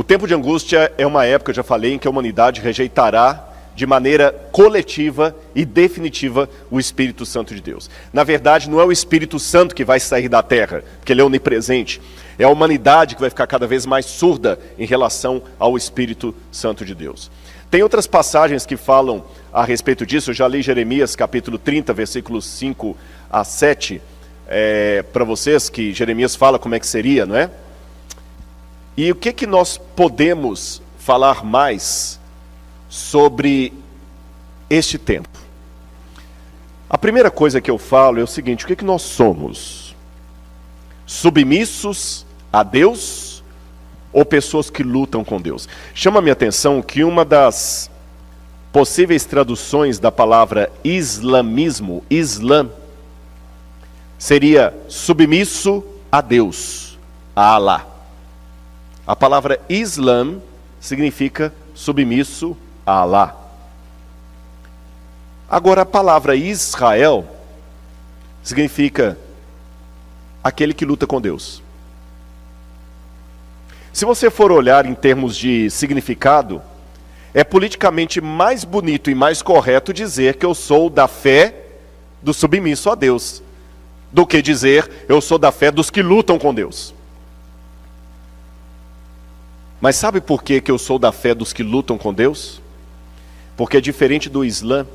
O tempo de angústia é uma época, eu já falei, em que a humanidade rejeitará de maneira coletiva e definitiva o Espírito Santo de Deus. Na verdade, não é o Espírito Santo que vai sair da terra, porque ele é onipresente. É a humanidade que vai ficar cada vez mais surda em relação ao Espírito Santo de Deus. Tem outras passagens que falam a respeito disso. Eu já li Jeremias capítulo 30, versículos 5 a 7, para vocês, que Jeremias fala como é que seria, não é? E o que nós podemos falar mais sobre este tempo? A primeira coisa que eu falo é o seguinte: o que nós somos? Submissos a Deus ou pessoas que lutam com Deus? Chama a minha atenção que uma das possíveis traduções da palavra islamismo, Islã, seria submisso a Deus, a Alá. A palavra Islã significa submisso a Alá. Agora, a palavra Israel significa aquele que luta com Deus. Se você for olhar em termos de significado, é politicamente mais bonito e mais correto dizer que eu sou da fé do submisso a Deus, do que dizer eu sou da fé dos que lutam com Deus. Mas sabe por que eu sou da fé dos que lutam com Deus? Porque diferente do Islã,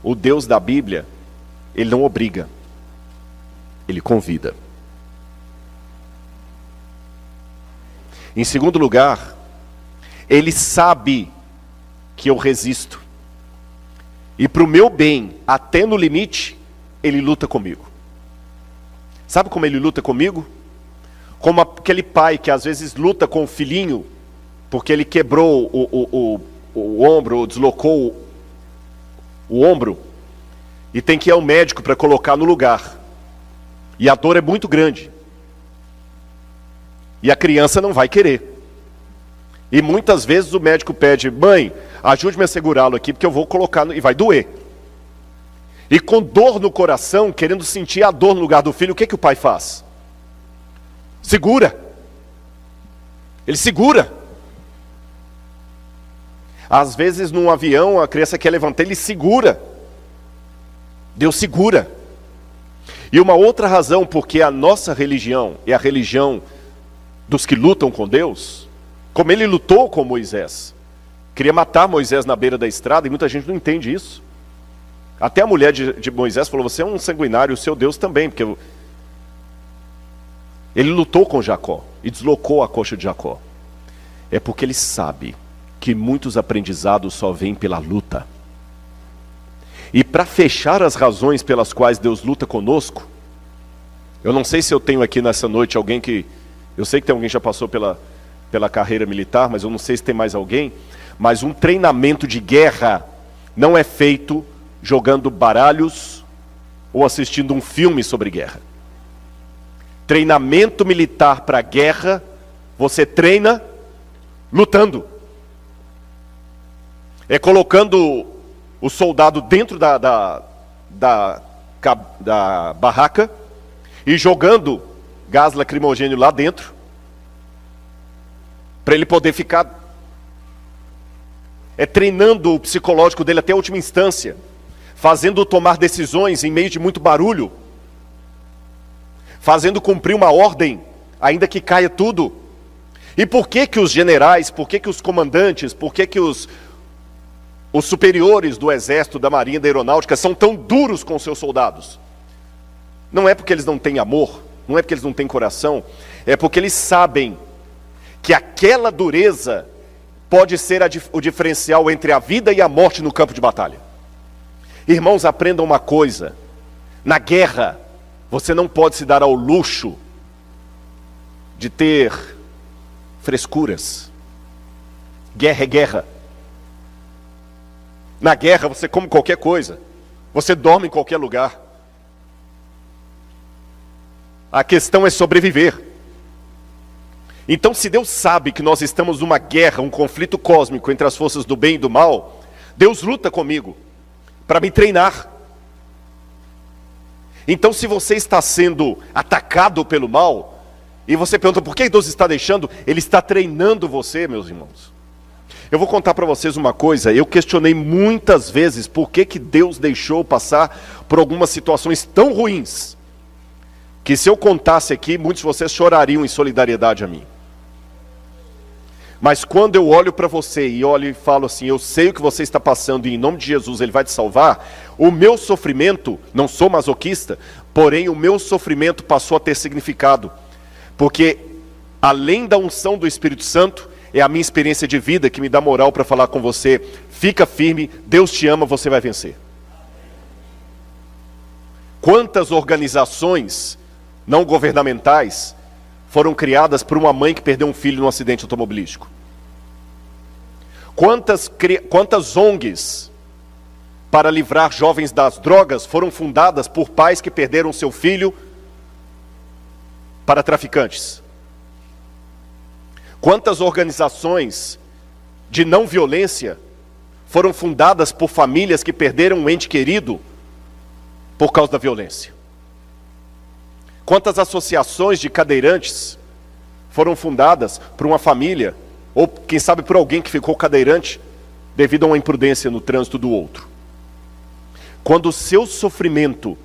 o Deus da Bíblia, ele não obriga, ele convida. Em segundo lugar, ele sabe que eu resisto. E para o meu bem, até no limite, ele luta comigo. Sabe como ele luta comigo? Como aquele pai que às vezes luta com o filhinho, porque ele quebrou o ombro, ou deslocou o ombro, e tem que ir ao médico para colocar no lugar. E a dor é muito grande. E a criança não vai querer. E muitas vezes o médico pede: mãe, ajude-me a segurá-lo aqui, porque eu vou colocar, e vai doer. E com dor no coração, querendo sentir a dor no lugar do filho, o que o pai faz? Segura. Ele segura. Às vezes num avião a criança quer levantar, ele segura. Deus segura. E uma outra razão porque a nossa religião é a religião dos que lutam com Deus, como ele lutou com Moisés. Queria matar Moisés na beira da estrada, e muita gente não entende isso. Até a mulher de Moisés falou: você é um sanguinário, o seu Deus também, porque ele lutou com Jacó e deslocou a coxa de Jacó. É porque ele sabe que muitos aprendizados só vêm pela luta. E para fechar as razões pelas quais Deus luta conosco, eu não sei se eu tenho aqui nessa noite alguém que... Eu sei que tem alguém que já passou pela carreira militar, mas eu não sei se tem mais alguém. Mas um treinamento de guerra não é feito jogando baralhos ou assistindo um filme sobre guerra. Treinamento militar para guerra, você treina lutando. É colocando o soldado dentro da barraca e jogando gás lacrimogêneo lá dentro, para ele poder ficar... É treinando o psicológico dele até a última instância, fazendo-o tomar decisões em meio de muito barulho, fazendo cumprir uma ordem, ainda que caia tudo. E por que os generais, por que os comandantes, por que os superiores do exército, da marinha, da aeronáutica são tão duros com seus soldados? Não é porque eles não têm amor, não é porque eles não têm coração, é porque eles sabem que aquela dureza pode ser o diferencial entre a vida e a morte no campo de batalha. Irmãos, aprendam uma coisa: na guerra, você não pode se dar ao luxo de ter frescuras. Guerra é guerra. Na guerra você come qualquer coisa, você dorme em qualquer lugar. A questão é sobreviver. Então, se Deus sabe que nós estamos numa guerra, um conflito cósmico entre as forças do bem e do mal, Deus luta comigo para me treinar. Então, se você está sendo atacado pelo mal, E você pergunta, por que Deus está deixando? Ele está treinando você, meus irmãos. Eu vou contar para vocês uma coisa, eu questionei muitas vezes por que Deus deixou passar por algumas situações tão ruins, que se eu contasse aqui, muitos de vocês chorariam em solidariedade a mim. Mas quando eu olho para você e olho e falo assim, eu sei o que você está passando e em nome de Jesus Ele vai te salvar, o meu sofrimento, não sou masoquista, porém o meu sofrimento passou a ter significado. Porque além da unção do Espírito Santo, é a minha experiência de vida que me dá moral para falar com você, fica firme, Deus te ama, você vai vencer. Quantas organizações não governamentais foram criadas por uma mãe que perdeu um filho num acidente automobilístico? Quantas ONGs para livrar jovens das drogas foram fundadas por pais que perderam seu filho para traficantes? Quantas organizações de não violência foram fundadas por famílias que perderam um ente querido por causa da violência? Quantas associações de cadeirantes foram fundadas por uma família, ou quem sabe por alguém que ficou cadeirante devido a uma imprudência no trânsito do outro? Quando o seu sofrimento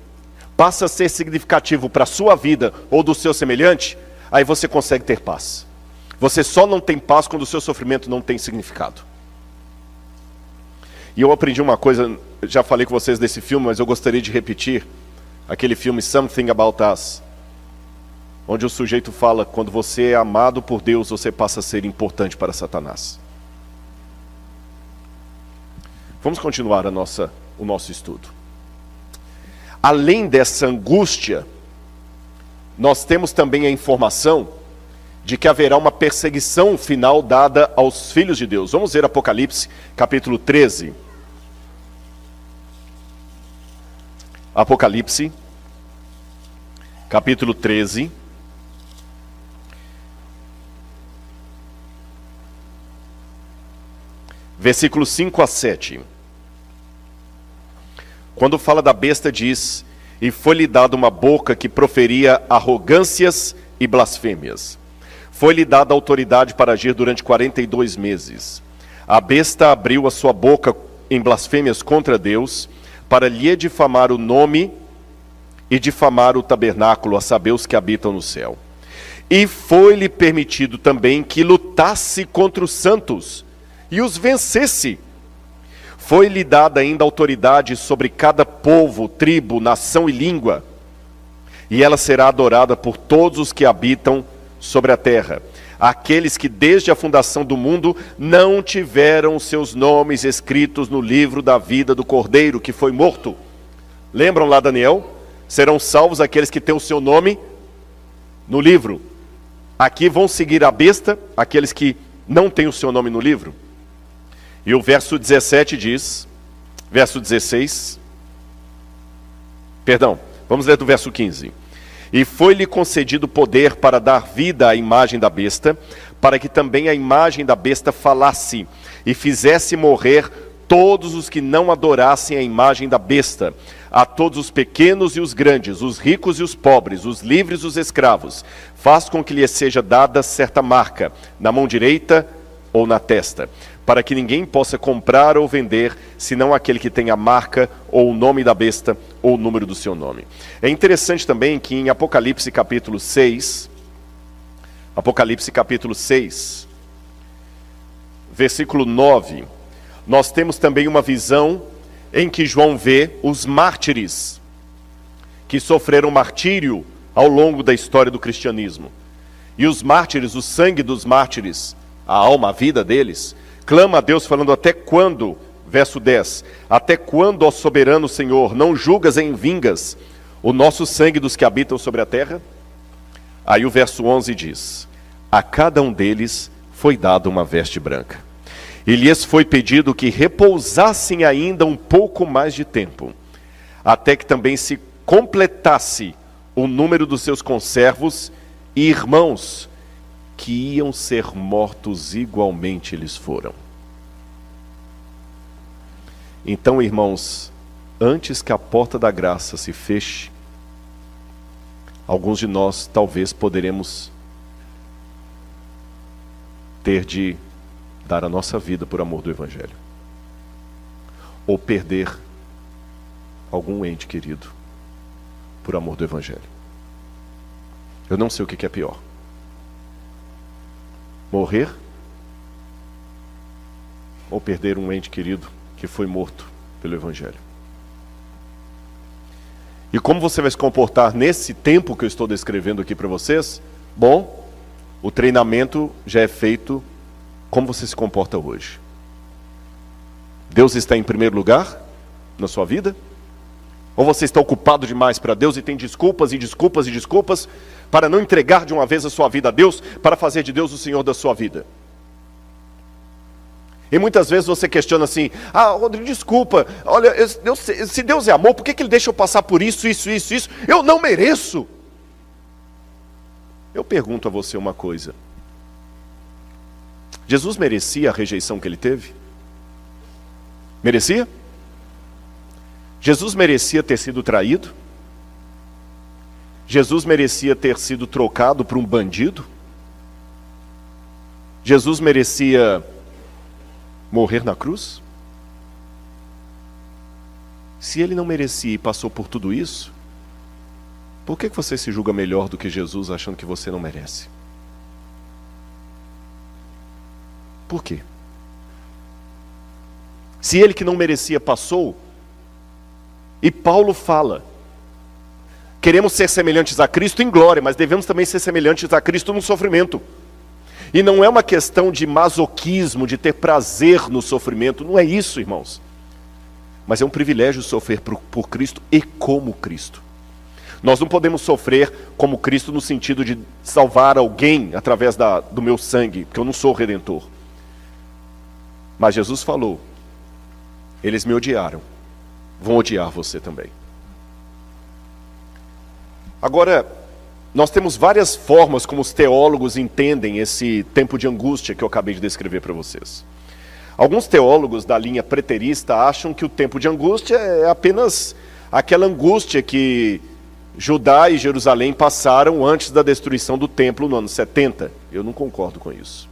passa a ser significativo para a sua vida ou do seu semelhante, aí você consegue ter paz. Você só não tem paz quando o seu sofrimento não tem significado. E eu aprendi uma coisa, já falei com vocês desse filme, mas eu gostaria de repetir, aquele filme Something About Us, onde o sujeito fala, quando você é amado por Deus, você passa a ser importante para Satanás. Vamos continuar o nosso estudo. Além dessa angústia, nós temos também a informação de que haverá uma perseguição final dada aos filhos de Deus. Vamos ver Apocalipse, capítulo 13. Apocalipse, capítulo 13. Versículos 5 a 7. Quando fala da besta diz, e foi-lhe dada uma boca que proferia arrogâncias e blasfêmias. Foi-lhe dada autoridade para agir durante 42 meses. A besta abriu a sua boca em blasfêmias contra Deus, para lhe difamar o nome e difamar o tabernáculo, a saber, os que habitam no céu. E foi-lhe permitido também que lutasse contra os santos e os vencesse. Foi-lhe dada ainda autoridade sobre cada povo, tribo, nação e língua, e ela será adorada por todos os que habitam sobre a terra, aqueles que desde a fundação do mundo não tiveram seus nomes escritos no livro da vida do Cordeiro, que foi morto. Lembram lá Daniel? Serão salvos aqueles que têm o seu nome no livro. Aqui vão seguir a besta, aqueles que não têm o seu nome no livro. E o verso 17 diz, verso 16, perdão, vamos ler do verso 15. E foi-lhe concedido poder para dar vida à imagem da besta, para que também a imagem da besta falasse, e fizesse morrer todos os que não adorassem a imagem da besta, a todos os pequenos e os grandes, os ricos e os pobres, os livres e os escravos. Faz com que lhe seja dada certa marca, na mão direita ou na testa, para que ninguém possa comprar ou vender, senão aquele que tem a marca, ou o nome da besta, ou o número do seu nome. É interessante também que em Apocalipse capítulo 6, versículo 9, nós temos também uma visão em que João vê os mártires, que sofreram martírio ao longo da história do cristianismo. E os mártires, o sangue dos mártires, a alma, a vida deles, clama a Deus falando, até quando, verso 10, até quando, ó soberano Senhor, não julgas em vingas o nosso sangue dos que habitam sobre a terra? Aí o verso 11 diz, a cada um deles foi dada uma veste branca, e lhes foi pedido que repousassem ainda um pouco mais de tempo, até que também se completasse o número dos seus conservos e irmãos, que iam ser mortos igualmente eles foram. Então, irmãos, antes que a porta da graça se feche, alguns de nós talvez poderemos ter de dar a nossa vida por amor do Evangelho, ou perder algum ente querido por amor do Evangelho. Eu não sei o que é pior: morrer ou perder um ente querido que foi morto pelo Evangelho. E como você vai se comportar nesse tempo que eu estou descrevendo aqui para vocês? Bom, o treinamento já é feito como você se comporta hoje. Deus está em primeiro lugar na sua vida? Ou você está ocupado demais para Deus e tem desculpas e desculpas e desculpas para não entregar de uma vez a sua vida a Deus, para fazer de Deus o Senhor da sua vida? E muitas vezes você questiona assim: ah, Rodrigo, desculpa, olha, se Deus é amor, por que Ele deixa eu passar por isso? Eu não mereço. Eu pergunto a você uma coisa: Jesus merecia a rejeição que Ele teve? Merecia? Jesus merecia ter sido traído? Jesus merecia ter sido trocado por um bandido? Jesus merecia morrer na cruz? Se Ele não merecia e passou por tudo isso, por que você se julga melhor do que Jesus, achando que você não merece? Por quê? Se Ele que não merecia passou, e Paulo fala, queremos ser semelhantes a Cristo em glória, mas devemos também ser semelhantes a Cristo no sofrimento. E não é uma questão de masoquismo, de ter prazer no sofrimento, não é isso, irmãos. Mas é um privilégio sofrer por Cristo e como Cristo. Nós não podemos sofrer como Cristo no sentido de salvar alguém através do meu sangue, porque eu não sou o Redentor. Mas Jesus falou: eles me odiaram, vão odiar você também. Agora, nós temos várias formas como os teólogos entendem esse tempo de angústia que eu acabei de descrever para vocês. Alguns teólogos da linha preterista acham que o tempo de angústia é apenas aquela angústia que Judá e Jerusalém passaram antes da destruição do templo no ano 70. Eu não concordo com isso.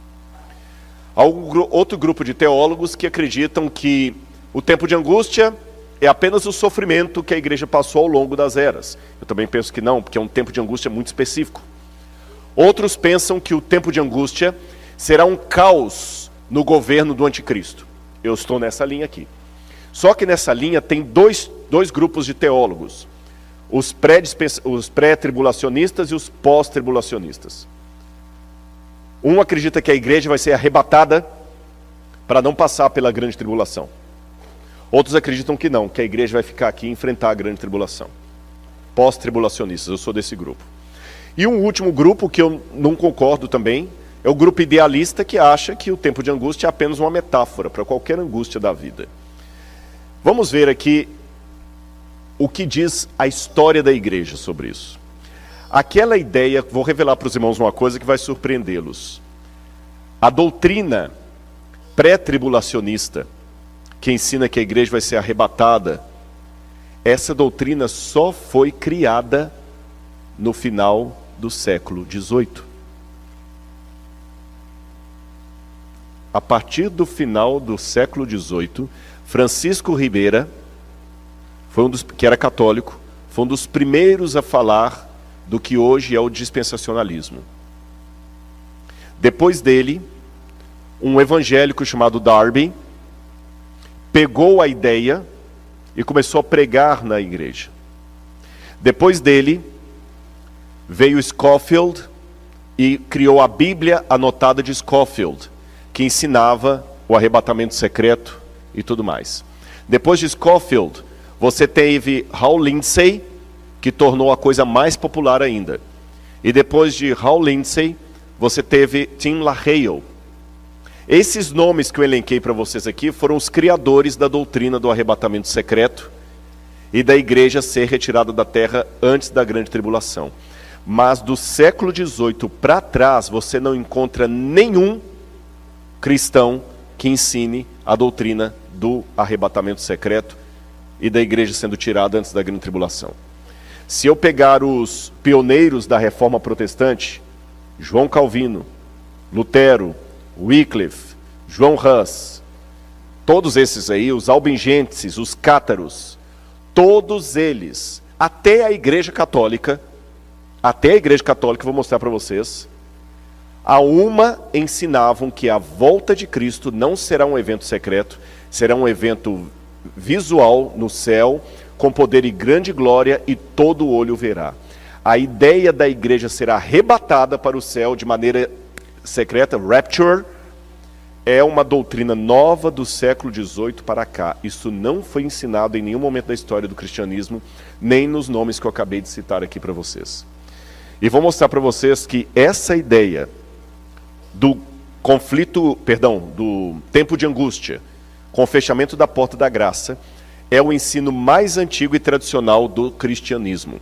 Há outro grupo de teólogos que acreditam que o tempo de angústia é apenas o sofrimento que a igreja passou ao longo das eras. Eu também penso que não, porque é um tempo de angústia muito específico. Outros pensam que o tempo de angústia será um caos no governo do anticristo. Eu estou nessa linha aqui. Só que nessa linha tem dois grupos de teólogos: os pré-tribulacionistas e os pós-tribulacionistas. Um acredita que a igreja vai ser arrebatada para não passar pela grande tribulação. Outros acreditam que não, que a igreja vai ficar aqui e enfrentar a grande tribulação. Pós-tribulacionistas, eu sou desse grupo. E um último grupo que eu não concordo também é o grupo idealista, que acha que o tempo de angústia é apenas uma metáfora para qualquer angústia da vida. Vamos ver aqui o que diz a história da igreja sobre isso. Aquela ideia, vou revelar para os irmãos uma coisa que vai surpreendê-los. A doutrina pré-tribulacionista, que ensina que a igreja vai ser arrebatada, essa doutrina só foi criada no final do século XVIII. A partir do final do século XVIII, Francisco Ribeira, que era católico, foi um dos primeiros a falar do que hoje é o dispensacionalismo. Depois dele, um evangélico chamado Darby pegou a ideia e começou a pregar na igreja. Depois dele, veio Scofield e criou a Bíblia anotada de Scofield, que ensinava o arrebatamento secreto e tudo mais. Depois de Scofield, você teve Hal Lindsey, que tornou a coisa mais popular ainda. E depois de Hal Lindsey, você teve Tim LaHaye. Esses nomes que eu elenquei para vocês aqui foram os criadores da doutrina do arrebatamento secreto e da igreja ser retirada da terra antes da grande tribulação. Mas do século XVIII para trás, você não encontra nenhum cristão que ensine a doutrina do arrebatamento secreto e da igreja sendo tirada antes da grande tribulação. Se eu pegar os pioneiros da reforma protestante, João Calvino, Lutero, Wycliffe, João Hus, todos esses aí, os albigenses, os cátaros, todos eles, até a Igreja Católica, vou mostrar para vocês, a uma ensinavam que a volta de Cristo não será um evento secreto, será um evento visual no céu, com poder e grande glória, e todo olho verá. A ideia da igreja ser arrebatada para o céu de maneira secreta, rapture, é uma doutrina nova do século XVIII para cá. Isso não foi ensinado em nenhum momento da história do cristianismo, nem nos nomes que eu acabei de citar aqui para vocês. E vou mostrar para vocês que essa ideia do do tempo de angústia, com o fechamento da porta da graça, é o ensino mais antigo e tradicional do cristianismo.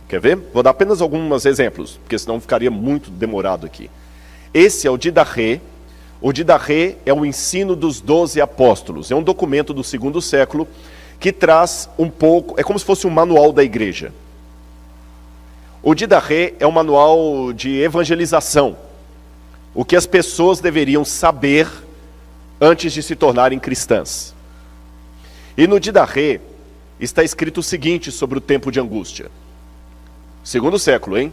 Quer ver? Vou dar apenas alguns exemplos, porque senão ficaria muito demorado aqui. Esse é o Didache. O Didache é o ensino dos 12 apóstolos. É um documento do segundo século que traz um pouco, é como se fosse um manual da igreja. O Didache é um manual de evangelização. O que as pessoas deveriam saber antes de se tornarem cristãs. E no Didache está escrito o seguinte sobre o tempo de angústia. Segundo século, hein?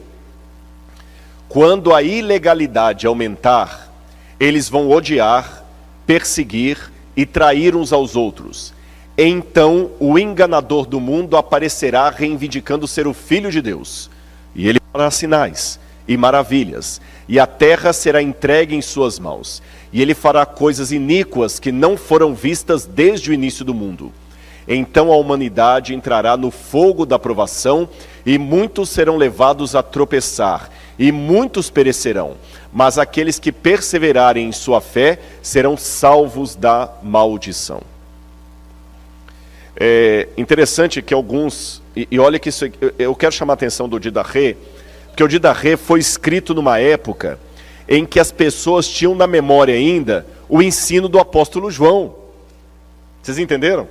Quando a ilegalidade aumentar, eles vão odiar, perseguir e trair uns aos outros. Então o enganador do mundo aparecerá reivindicando ser o Filho de Deus. E ele fará sinais e maravilhas, e a terra será entregue em suas mãos. E ele fará coisas iníquas que não foram vistas desde o início do mundo. Então a humanidade entrará no fogo da provação, e muitos serão levados a tropeçar, e muitos perecerão. Mas aqueles que perseverarem em sua fé serão salvos da maldição. É interessante que alguns, e olha que isso, eu quero chamar a atenção do Didache, porque o Didache foi escrito numa época em que as pessoas tinham na memória ainda o ensino do apóstolo João. Vocês entenderam?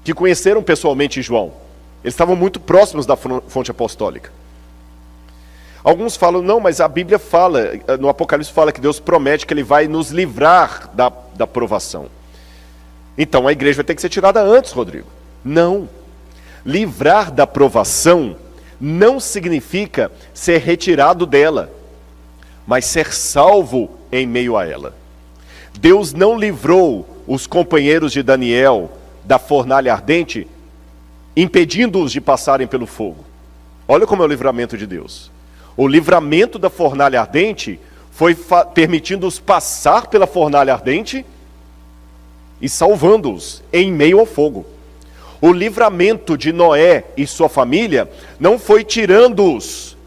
Que conheceram pessoalmente João. Eles estavam muito próximos da fonte apostólica. Alguns falam, não, mas a Bíblia fala, no Apocalipse fala que Deus promete que Ele vai nos livrar da provação. Então a igreja vai ter que ser tirada antes, Rodrigo. Não. Livrar da provação não significa ser retirado dela, mas ser salvo em meio a ela. Deus não livrou os companheiros de Daniel da fornalha ardente, impedindo-os de passarem pelo fogo. Olha como é o livramento de Deus. O livramento da fornalha ardente foi permitindo-os passar pela fornalha ardente e salvando-os em meio ao fogo. O livramento de Noé e sua família não foi tirando-os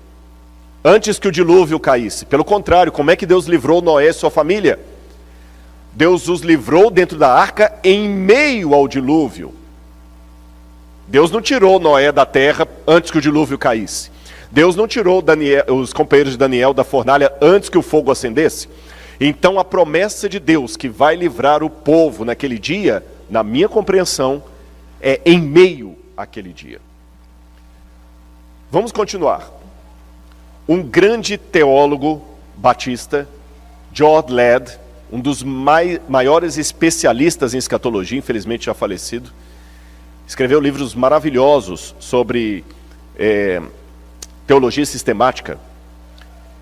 antes que o dilúvio caísse. Pelo contrário, como é que Deus livrou Noé e sua família? Deus os livrou dentro da arca em meio ao dilúvio. Deus não tirou Noé da terra antes que o dilúvio caísse. Deus não tirou os companheiros de Daniel da fornalha antes que o fogo acendesse. Então a promessa de Deus que vai livrar o povo naquele dia, na minha compreensão, é em meio àquele dia. Vamos continuar. Um grande teólogo batista, George Ladd, um dos maiores especialistas em escatologia, infelizmente já falecido, escreveu livros maravilhosos sobre teologia sistemática.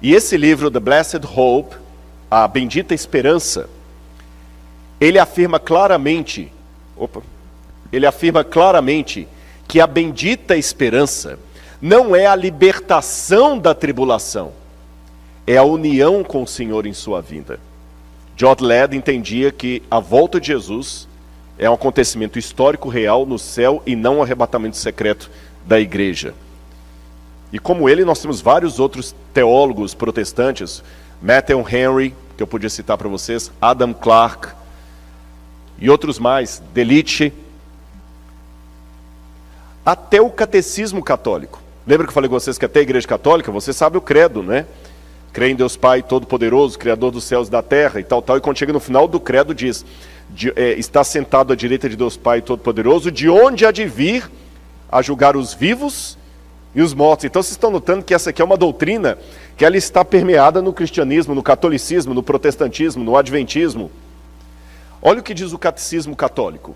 E esse livro, The Blessed Hope, a Bendita Esperança, ele afirma claramente que a bendita esperança não é a libertação da tribulação, é a união com o Senhor em sua vinda. George Ladd entendia que a volta de Jesus é um acontecimento histórico real no céu e não um arrebatamento secreto da igreja. E como ele, nós temos vários outros teólogos protestantes, Matthew Henry, que eu podia citar para vocês, Adam Clarke, e outros mais, Delitzsch, até o catecismo católico. Lembra que eu falei com vocês que até a igreja católica, você sabe o credo, né? Crê em Deus Pai Todo-Poderoso, Criador dos céus e da terra, e tal, e quando chega no final do credo diz, está sentado à direita de Deus Pai Todo-Poderoso, de onde há de vir a julgar os vivos e os mortos. Então vocês estão notando que essa aqui é uma doutrina que ela está permeada no cristianismo, no catolicismo, no protestantismo, no adventismo. Olha o que diz o catecismo católico.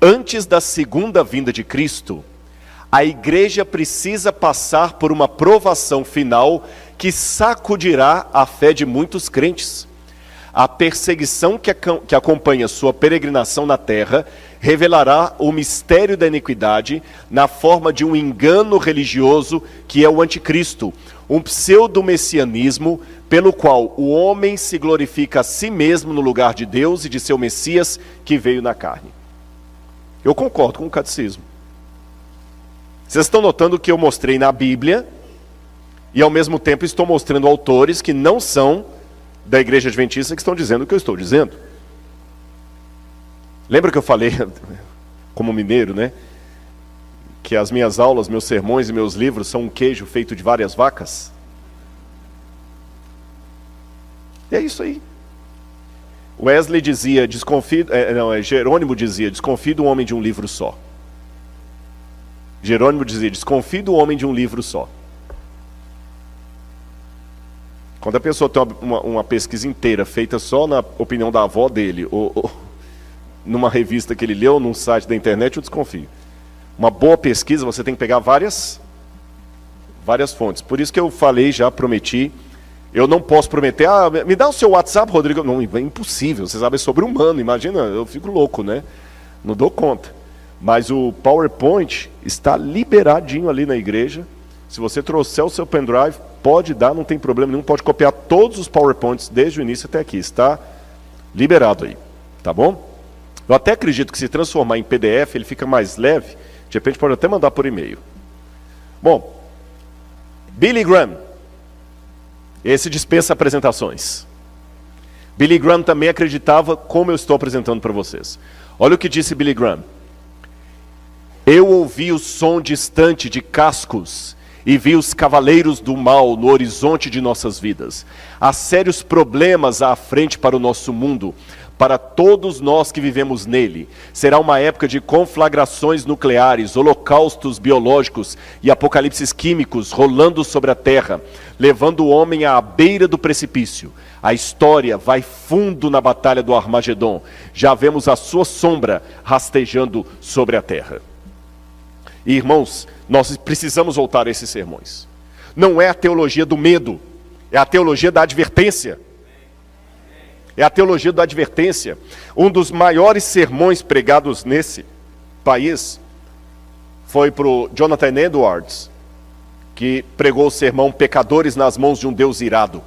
Antes da segunda vinda de Cristo, a igreja precisa passar por uma provação final que sacudirá a fé de muitos crentes. A perseguição que acompanha sua peregrinação na terra revelará o mistério da iniquidade na forma de um engano religioso que é o anticristo, um pseudo-messianismo pelo qual o homem se glorifica a si mesmo no lugar de Deus e de seu Messias que veio na carne. Eu concordo com o catecismo. Vocês estão notando que eu mostrei na Bíblia e ao mesmo tempo estou mostrando autores que não são da igreja adventista que estão dizendo o que eu estou dizendo. Lembra que eu falei, como mineiro, né? Que as minhas aulas, meus sermões e meus livros são um queijo feito de várias vacas? E é isso aí. Wesley dizia, Jerônimo dizia, desconfie do homem de um livro só. Jerônimo dizia, desconfie do homem de um livro só. Quando a pessoa tem uma pesquisa inteira feita só na opinião da avó dele, ou numa revista que ele leu, num site da internet, eu desconfio. Uma boa pesquisa, você tem que pegar várias fontes. Por isso que eu falei, já prometi, eu não posso prometer, me dá o seu WhatsApp, Rodrigo. Não, é impossível, você sabe, é sobre-humano, imagina, eu fico louco, né? Não dou conta. Mas o PowerPoint está liberadinho ali na igreja. Se você trouxer o seu pendrive, pode dar, não tem problema nenhum, pode copiar todos os PowerPoints desde o início até aqui, está liberado aí, tá bom? Eu até acredito que se transformar em PDF, ele fica mais leve, de repente pode até mandar por e-mail. Bom, Billy Graham, esse dispensa apresentações. Billy Graham também acreditava como eu estou apresentando para vocês. Olha o que disse Billy Graham. Eu ouvi o som distante de cascos e vi os cavaleiros do mal no horizonte de nossas vidas. Há sérios problemas à frente para o nosso mundo, para todos nós que vivemos nele. Será uma época de conflagrações nucleares, holocaustos biológicos e apocalipses químicos rolando sobre a terra, levando o homem à beira do precipício. A história vai fundo na batalha do Armagedon. Já vemos a sua sombra rastejando sobre a terra. E, irmãos, nós precisamos voltar a esses sermões. Não é a teologia do medo, é a teologia da advertência. É a teologia da advertência. Um dos maiores sermões pregados nesse país foi para o Jonathan Edwards, que pregou o sermão Pecadores nas mãos de um Deus irado.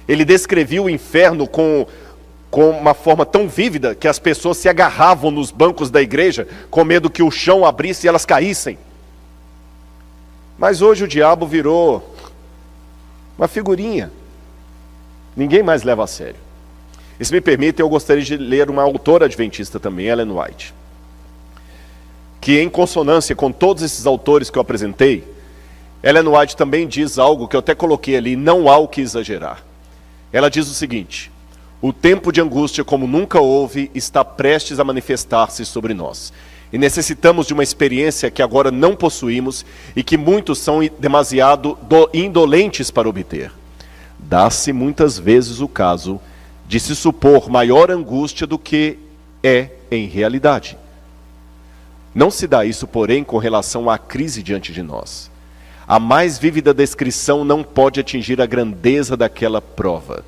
Ele descrevia o inferno com uma forma tão vívida que as pessoas se agarravam nos bancos da igreja com medo que o chão abrisse e elas caíssem. Mas hoje o diabo virou uma figurinha. Ninguém mais leva a sério. E se me permite, eu gostaria de ler uma autora adventista também, Ellen White, que em consonância com todos esses autores que eu apresentei, Ellen White também diz algo que eu até coloquei ali, não há o que exagerar. Ela diz o seguinte: o tempo de angústia como nunca houve está prestes a manifestar-se sobre nós. E necessitamos de uma experiência que agora não possuímos e que muitos são demasiado indolentes para obter. Dá-se muitas vezes o caso de se supor maior angústia do que é em realidade. Não se dá isso, porém, com relação à crise diante de nós. A mais vívida descrição não pode atingir a grandeza daquela prova.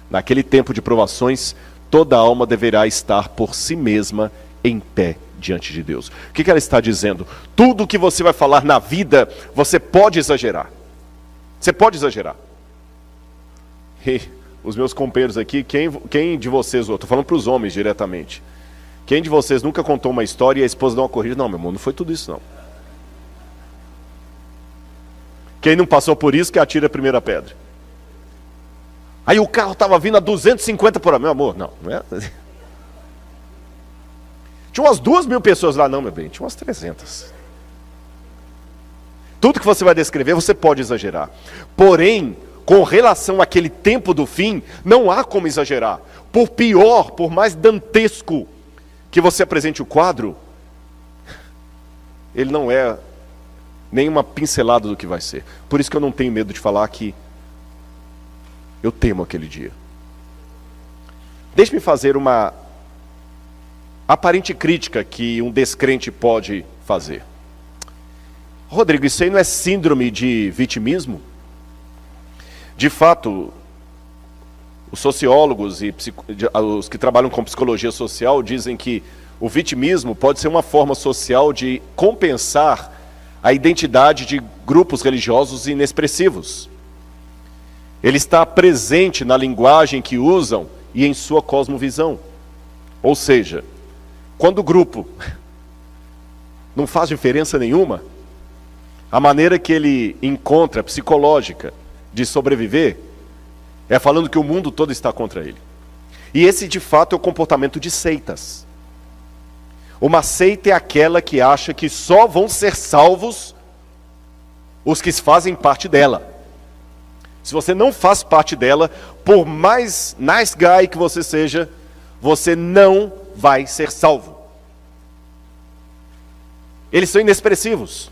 Naquele tempo de provações, toda alma deverá estar por si mesma em pé diante de Deus. O que ela está dizendo? Tudo que você vai falar na vida, você pode exagerar. Você pode exagerar. E os meus companheiros aqui, quem de vocês, eu estou falando para os homens diretamente, quem de vocês nunca contou uma história e a esposa dá uma corrida? Não, meu irmão, não foi tudo isso não. Quem não passou por isso, que atira a primeira pedra. Aí o carro estava vindo a 250 por hora. Meu amor, não é? Tinha umas 2.000 pessoas lá. Não, meu bem, tinha umas 300. Tudo que você vai descrever, você pode exagerar. Porém, com relação àquele tempo do fim, não há como exagerar. Por pior, por mais dantesco que você apresente o quadro, ele não é nem uma pincelada do que vai ser. Por isso que eu não tenho medo de falar que eu temo aquele dia. Deixe-me fazer uma aparente crítica que um descrente pode fazer. Rodrigo, isso aí não é síndrome de vitimismo? De fato, os sociólogos e os que trabalham com psicologia social dizem que o vitimismo pode ser uma forma social de compensar a identidade de grupos religiosos inexpressivos. Ele está presente na linguagem que usam e em sua cosmovisão. Ou seja, quando o grupo não faz diferença nenhuma, a maneira que ele encontra psicológica de sobreviver é falando que o mundo todo está contra ele. E esse de fato é o comportamento de seitas. Uma seita é aquela que acha que só vão ser salvos os que fazem parte dela. Se você não faz parte dela, por mais nice guy que você seja, você não vai ser salvo. Eles são inexpressivos.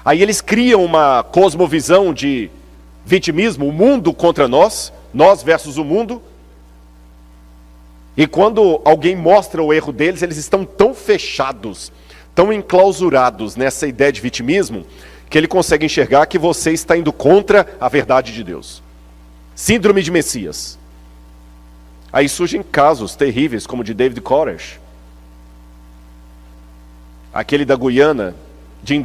Aí eles criam uma cosmovisão de vitimismo, o mundo contra nós, nós versus o mundo. E quando alguém mostra o erro deles, eles estão tão fechados, tão enclausurados nessa ideia de vitimismo, que ele consegue enxergar que você está indo contra a verdade de Deus. Síndrome de Messias. Aí surgem casos terríveis, como o de David Koresh, aquele da Guiana, Jim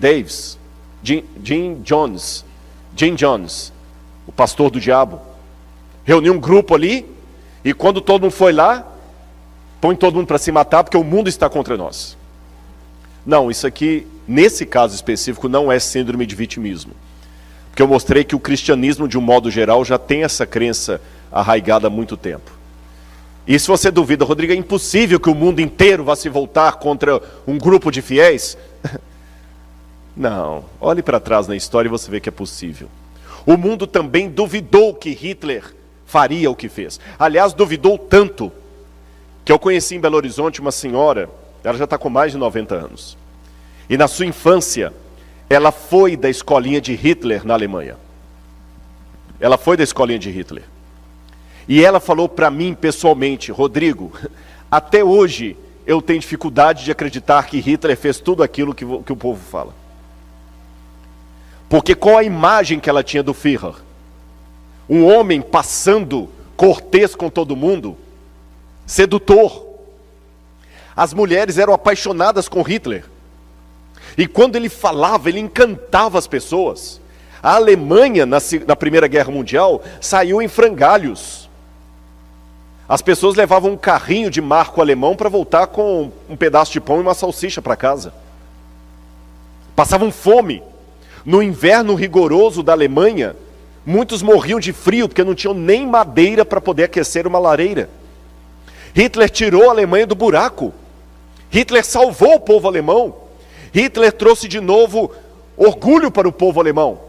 Jones, o pastor do diabo. Reuniu um grupo ali, e quando todo mundo foi lá, põe todo mundo para se matar, porque o mundo está contra nós. Não, isso aqui, nesse caso específico, não é síndrome de vitimismo. Porque eu mostrei que o cristianismo, de um modo geral, já tem essa crença arraigada há muito tempo. E se você duvida, Rodrigo, é impossível que o mundo inteiro vá se voltar contra um grupo de fiéis? Não, olhe para trás na história e você vê que é possível. O mundo também duvidou que Hitler faria o que fez. Aliás, duvidou tanto que eu conheci em Belo Horizonte uma senhora, ela já está com mais de 90 anos. E na sua infância, ela foi da escolinha de Hitler na Alemanha. Ela foi da escolinha de Hitler. E ela falou para mim pessoalmente, Rodrigo, até hoje eu tenho dificuldade de acreditar que Hitler fez tudo aquilo que o povo fala. Porque qual a imagem que ela tinha do Führer? Um homem passando cortês com todo mundo, sedutor. As mulheres eram apaixonadas com Hitler. E quando ele falava, ele encantava as pessoas. A Alemanha, na Primeira Guerra Mundial, saiu em frangalhos. As pessoas levavam um carrinho de marco alemão para voltar com um pedaço de pão e uma salsicha para casa. Passavam fome. No inverno rigoroso da Alemanha, muitos morriam de frio porque não tinham nem madeira para poder aquecer uma lareira. Hitler tirou a Alemanha do buraco. Hitler salvou o povo alemão. Hitler trouxe de novo orgulho para o povo alemão.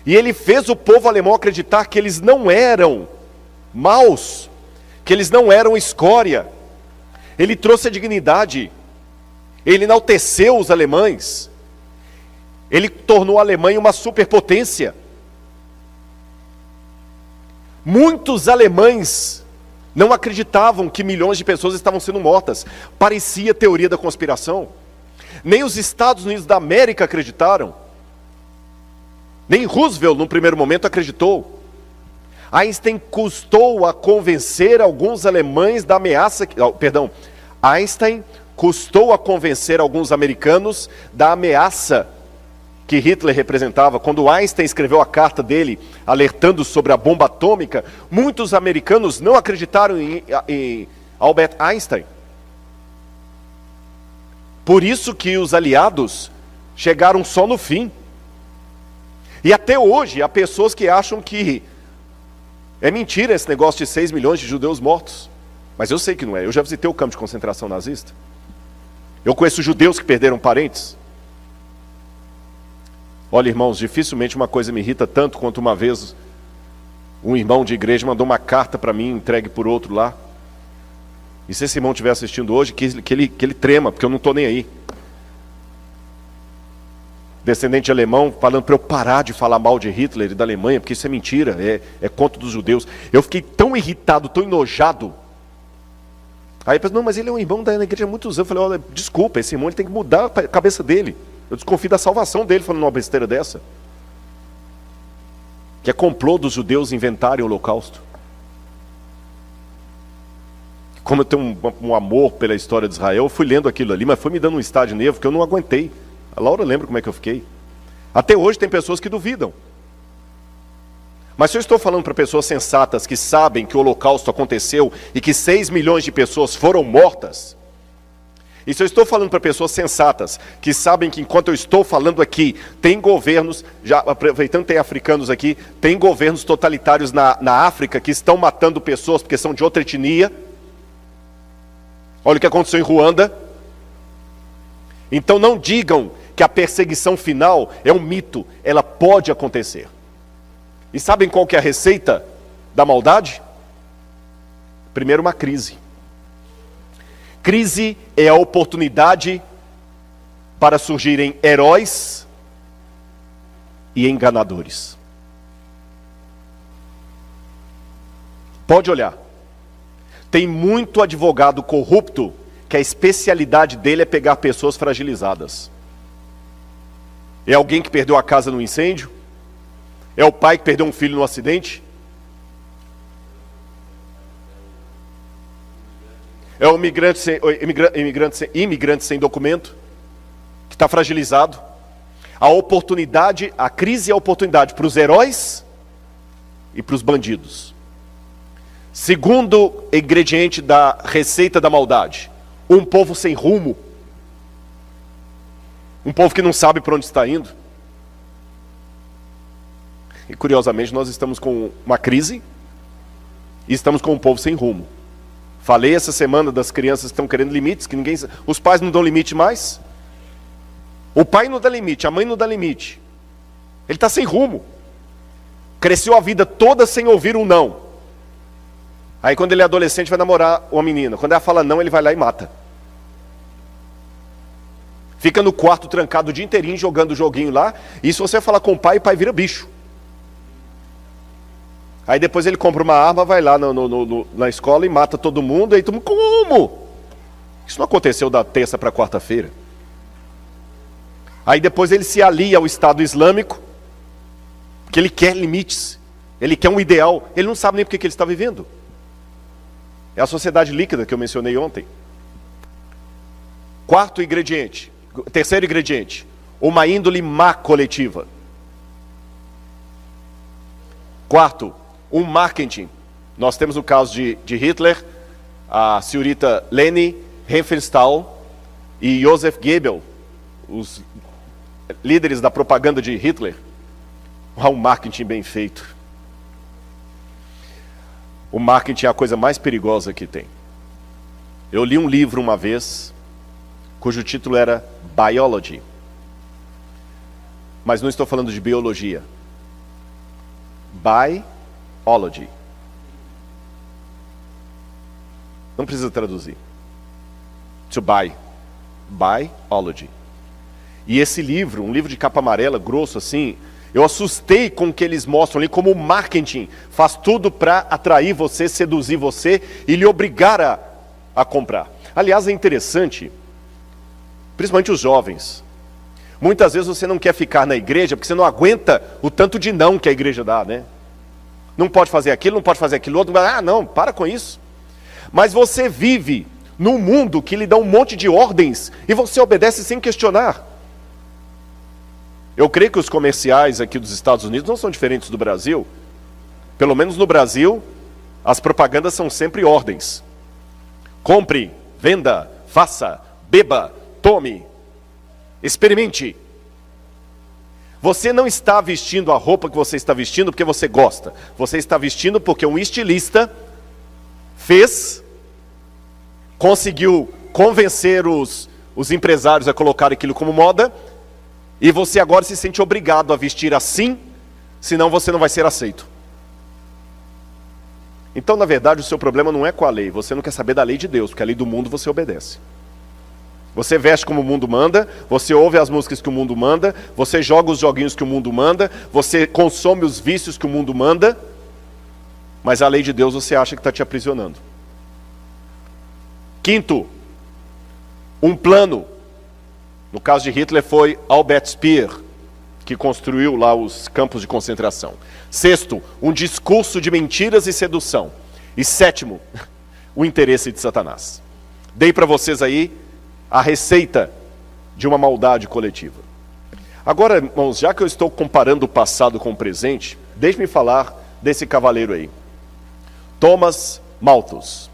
E ele fez o povo alemão acreditar que eles não eram maus, que eles não eram escória. Ele trouxe a dignidade. Ele enalteceu os alemães. Ele tornou a Alemanha uma superpotência. Muitos alemães não acreditavam que milhões de pessoas estavam sendo mortas. Parecia teoria da conspiração. Nem os Estados Unidos da América acreditaram. Nem Roosevelt, no primeiro momento, acreditou. Einstein custou a convencer alguns alemães da ameaça... Einstein custou a convencer alguns americanos da ameaça que Hitler representava. Quando Einstein escreveu a carta dele, alertando sobre a bomba atômica, muitos americanos não acreditaram em Albert Einstein. Por isso que os aliados chegaram só no fim. E até hoje, há pessoas que acham que é mentira esse negócio de 6 milhões de judeus mortos. Mas eu sei que não é. Eu já visitei o campo de concentração nazista. Eu conheço judeus que perderam parentes. Olha, irmãos, dificilmente uma coisa me irrita tanto quanto uma vez um irmão de igreja mandou uma carta para mim, entregue por outro lá. E se esse irmão estiver assistindo hoje, que ele trema, porque eu não estou nem aí. descendente de alemão, falando para eu parar de falar mal de Hitler e da Alemanha, porque isso é mentira, é contra dos judeus. Eu fiquei tão irritado, tão enojado. Aí eu pensei, não, mas ele é um irmão da igreja há muitos anos. Eu falei, olha, desculpa, esse irmão ele tem que mudar a cabeça dele. Eu desconfio da salvação dele falando uma besteira dessa. Que é complô dos judeus inventarem o holocausto. Como eu tenho um amor pela história de Israel, eu fui lendo aquilo ali, mas foi me dando um estado de nervo que eu não aguentei. A Laura lembra como é que eu fiquei. Até hoje tem pessoas que duvidam. Mas se eu estou falando para pessoas sensatas que sabem que o holocausto aconteceu e que 6 milhões de pessoas foram mortas, e se eu estou falando para pessoas sensatas que sabem que enquanto eu estou falando aqui, tem governos, já aproveitando que tem africanos aqui, tem governos totalitários na África que estão matando pessoas porque são de outra etnia. Olha o que aconteceu em Ruanda. Então não digam que a perseguição final é um mito, ela pode acontecer. E sabem qual que é a receita da maldade? Primeiro, uma crise. Crise é a oportunidade para surgirem heróis e enganadores. Pode olhar. Tem muito advogado corrupto que a especialidade dele é pegar pessoas fragilizadas. É alguém que perdeu a casa no incêndio? É o pai que perdeu um filho no acidente? É o imigrante sem documento, que está fragilizado? A crise é a oportunidade para os heróis e para os bandidos. Segundo ingrediente da receita da maldade, um povo sem rumo. Um povo que não sabe para onde está indo. E curiosamente nós estamos com uma crise e estamos com um povo sem rumo. Falei essa semana das crianças que estão querendo limites, que os pais não dão limite mais. O pai não dá limite, a mãe não dá limite. Ele está sem rumo. Cresceu a vida toda sem ouvir um não. Aí quando ele é adolescente vai namorar uma menina. Quando ela fala não, ele vai lá e mata. Fica no quarto trancado o dia inteirinho jogando o joguinho lá. E se você falar com o pai vira bicho. Aí depois ele compra uma arma, vai lá na escola e mata todo mundo. Aí todo mundo, como? Isso não aconteceu da terça para quarta-feira. Aí depois ele se alia ao Estado Islâmico, porque ele quer limites, ele quer um ideal, ele não sabe nem porque que ele está vivendo. É a sociedade líquida que eu mencionei ontem. Terceiro ingrediente, uma índole má coletiva. Quarto, um marketing. Nós temos o caso de Hitler, a senhorita Leni Riefenstahl e Joseph Goebbels, os líderes da propaganda de Hitler. Um marketing bem feito. O marketing é a coisa mais perigosa que tem. Eu li um livro uma vez, cujo título era Biology. Mas não estou falando de biologia. Biology. Não precisa traduzir. To buy. Biology. E esse livro, um livro de capa amarela, grosso assim, eu assustei com o que eles mostram ali, como o marketing faz tudo para atrair você, seduzir você e lhe obrigar a comprar. Aliás, é interessante, principalmente os jovens. Muitas vezes você não quer ficar na igreja porque você não aguenta o tanto de não que a igreja dá, né? Não pode fazer aquilo, não pode fazer aquilo outro. Ah, não, para com isso. Mas você vive num mundo que lhe dá um monte de ordens e você obedece sem questionar. Eu creio que os comerciais aqui dos Estados Unidos não são diferentes do Brasil. Pelo menos no Brasil, as propagandas são sempre ordens. Compre, venda, faça, beba, tome, experimente. Você não está vestindo a roupa que você está vestindo porque você gosta. Você está vestindo porque um estilista conseguiu convencer os empresários a colocar aquilo como moda, e você agora se sente obrigado a vestir assim, senão você não vai ser aceito. Então, na verdade, o seu problema não é com a lei. Você não quer saber da lei de Deus, porque a lei do mundo você obedece. Você veste como o mundo manda, você ouve as músicas que o mundo manda, você joga os joguinhos que o mundo manda, você consome os vícios que o mundo manda, mas a lei de Deus você acha que está te aprisionando. Quinto, um plano. No caso de Hitler foi Albert Speer, que construiu lá os campos de concentração. Sexto, um discurso de mentiras e sedução. E sétimo, o interesse de Satanás. Dei para vocês aí a receita de uma maldade coletiva. Agora, irmãos, já que eu estou comparando o passado com o presente, deixe-me falar desse cavaleiro aí, Thomas Malthus.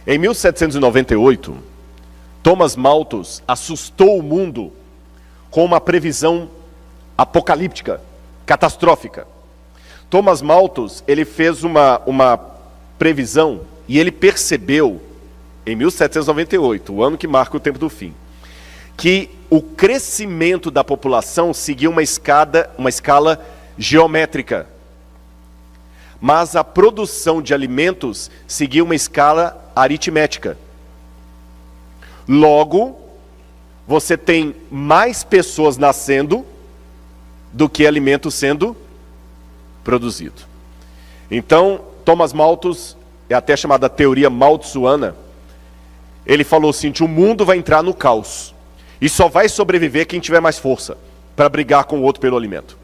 Em 1798, Thomas Malthus assustou o mundo com uma previsão apocalíptica, catastrófica. Thomas Malthus, ele fez uma previsão e ele percebeu, em 1798, o ano que marca o tempo do fim, que o crescimento da população seguia uma escala geométrica, mas a produção de alimentos seguia uma escala aritmética. Logo, você tem mais pessoas nascendo do que alimento sendo produzido. Então, Thomas Malthus, é até chamada teoria malthusiana, ele falou assim, que o mundo vai entrar no caos, e só vai sobreviver quem tiver mais força, para brigar com o outro pelo alimento.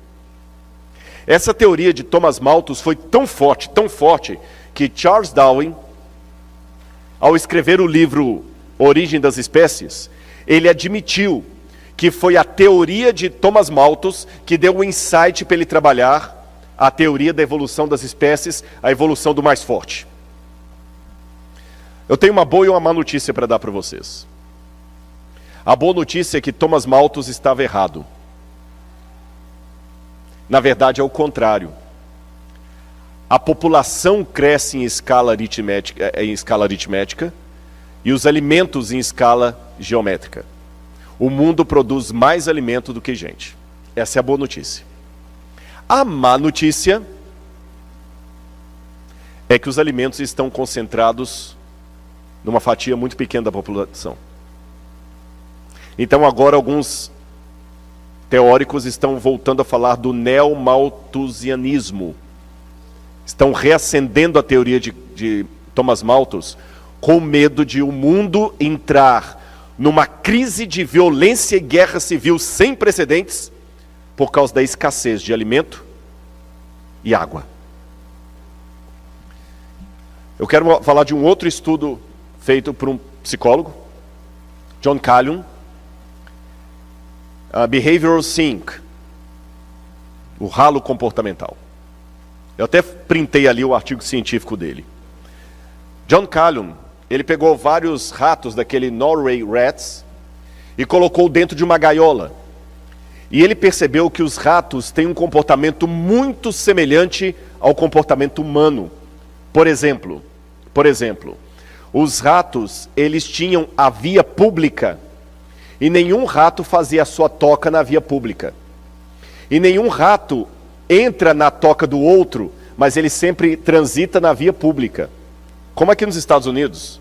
Essa teoria de Thomas Malthus foi tão forte, que Charles Darwin, ao escrever o livro Origem das Espécies, ele admitiu que foi a teoria de Thomas Malthus que deu o insight para ele trabalhar a teoria da evolução das espécies, a evolução do mais forte. Eu tenho uma boa e uma má notícia para dar para vocês. A boa notícia é que Thomas Malthus estava errado. Na verdade é o contrário. A população cresce em escala aritmética e os alimentos em escala geométrica. O mundo produz mais alimento do que gente. Essa é a boa notícia. A má notícia é que os alimentos estão concentrados numa fatia muito pequena da população. Então agora alguns teóricos estão voltando a falar do neomalthusianismo. Estão reacendendo a teoria de Thomas Malthus com medo de o mundo entrar numa crise de violência e guerra civil sem precedentes por causa da escassez de alimento e água. Eu quero falar de um outro estudo feito por um psicólogo, John Calhoun, Behavioral Sync, o ralo comportamental. Eu até printei ali o artigo científico dele. John Calhoun, ele pegou vários ratos daquele Norway Rats e colocou dentro de uma gaiola. E ele percebeu que os ratos têm um comportamento muito semelhante ao comportamento humano. Por exemplo, os ratos, eles tinham a via pública e nenhum rato fazia a sua toca na via pública. E nenhum rato entra na toca do outro, mas ele sempre transita na via pública. Como aqui nos Estados Unidos,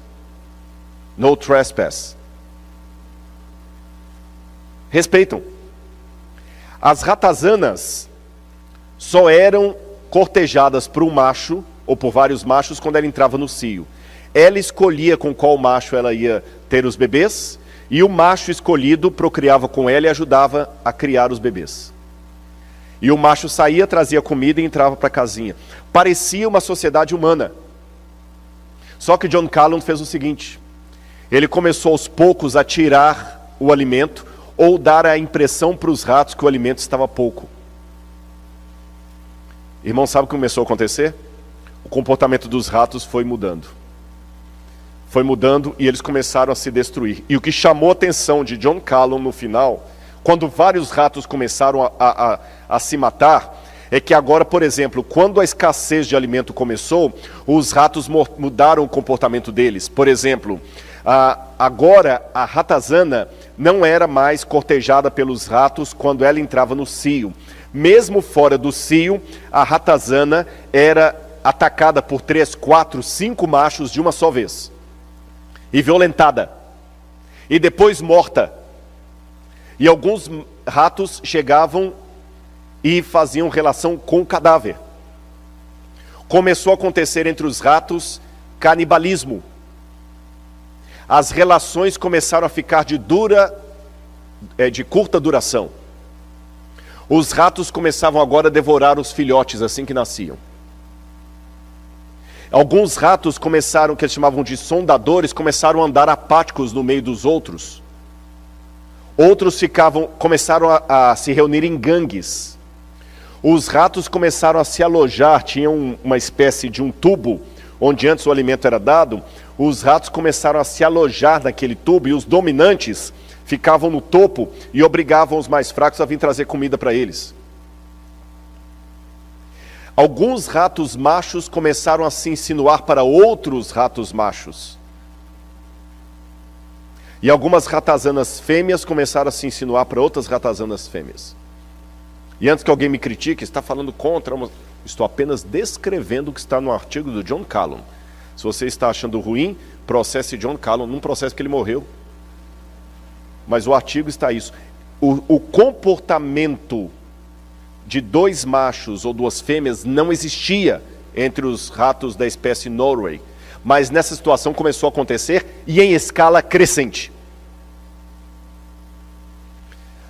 no trespass. Respeitam. As ratazanas só eram cortejadas por um macho, ou por vários machos, quando ela entrava no cio. Ela escolhia com qual macho ela ia ter os bebês, e o macho escolhido procriava com ela e ajudava a criar os bebês. E o macho saía, trazia comida e entrava para a casinha. Parecia uma sociedade humana. Só que John Calhoun fez o seguinte: ele começou aos poucos a tirar o alimento ou dar a impressão para os ratos que o alimento estava pouco. Irmão, sabe o que começou a acontecer? O comportamento dos ratos foi mudando. Foi mudando e eles começaram a se destruir. E o que chamou a atenção de John Calhoun no final, quando vários ratos começaram a se matar, é que agora, por exemplo, quando a escassez de alimento começou, os ratos mudaram o comportamento deles. Por exemplo, agora a ratazana não era mais cortejada pelos ratos quando ela entrava no cio. Mesmo fora do cio, a ratazana era atacada por 3, 4, 5 machos de uma só vez. E violentada. e depois morta. E alguns ratos chegavam e faziam relação com o cadáver. Começou a acontecer entre os ratos canibalismo. As relações começaram a ficar de curta duração. Os ratos começavam agora a devorar os filhotes assim que nasciam. Alguns ratos começaram, que eles chamavam de sondadores, começaram a andar apáticos no meio dos outros. Outros começaram a se reunir em gangues. Os ratos começaram a se alojar, tinham uma espécie de um tubo, onde antes o alimento era dado. Os ratos começaram a se alojar naquele tubo, e os dominantes ficavam no topo e obrigavam os mais fracos a vir trazer comida para eles. Alguns ratos machos começaram a se insinuar para outros ratos machos. E algumas ratazanas fêmeas começaram a se insinuar para outras ratazanas fêmeas. E antes que alguém me critique, está falando contra, estou apenas descrevendo o que está no artigo do John Callum. Se você está achando ruim, processe John Callum, num processo que ele morreu. Mas o artigo está isso. O comportamento de dois machos ou duas fêmeas não existia entre os ratos da espécie Norway. Mas nessa situação começou a acontecer e em escala crescente.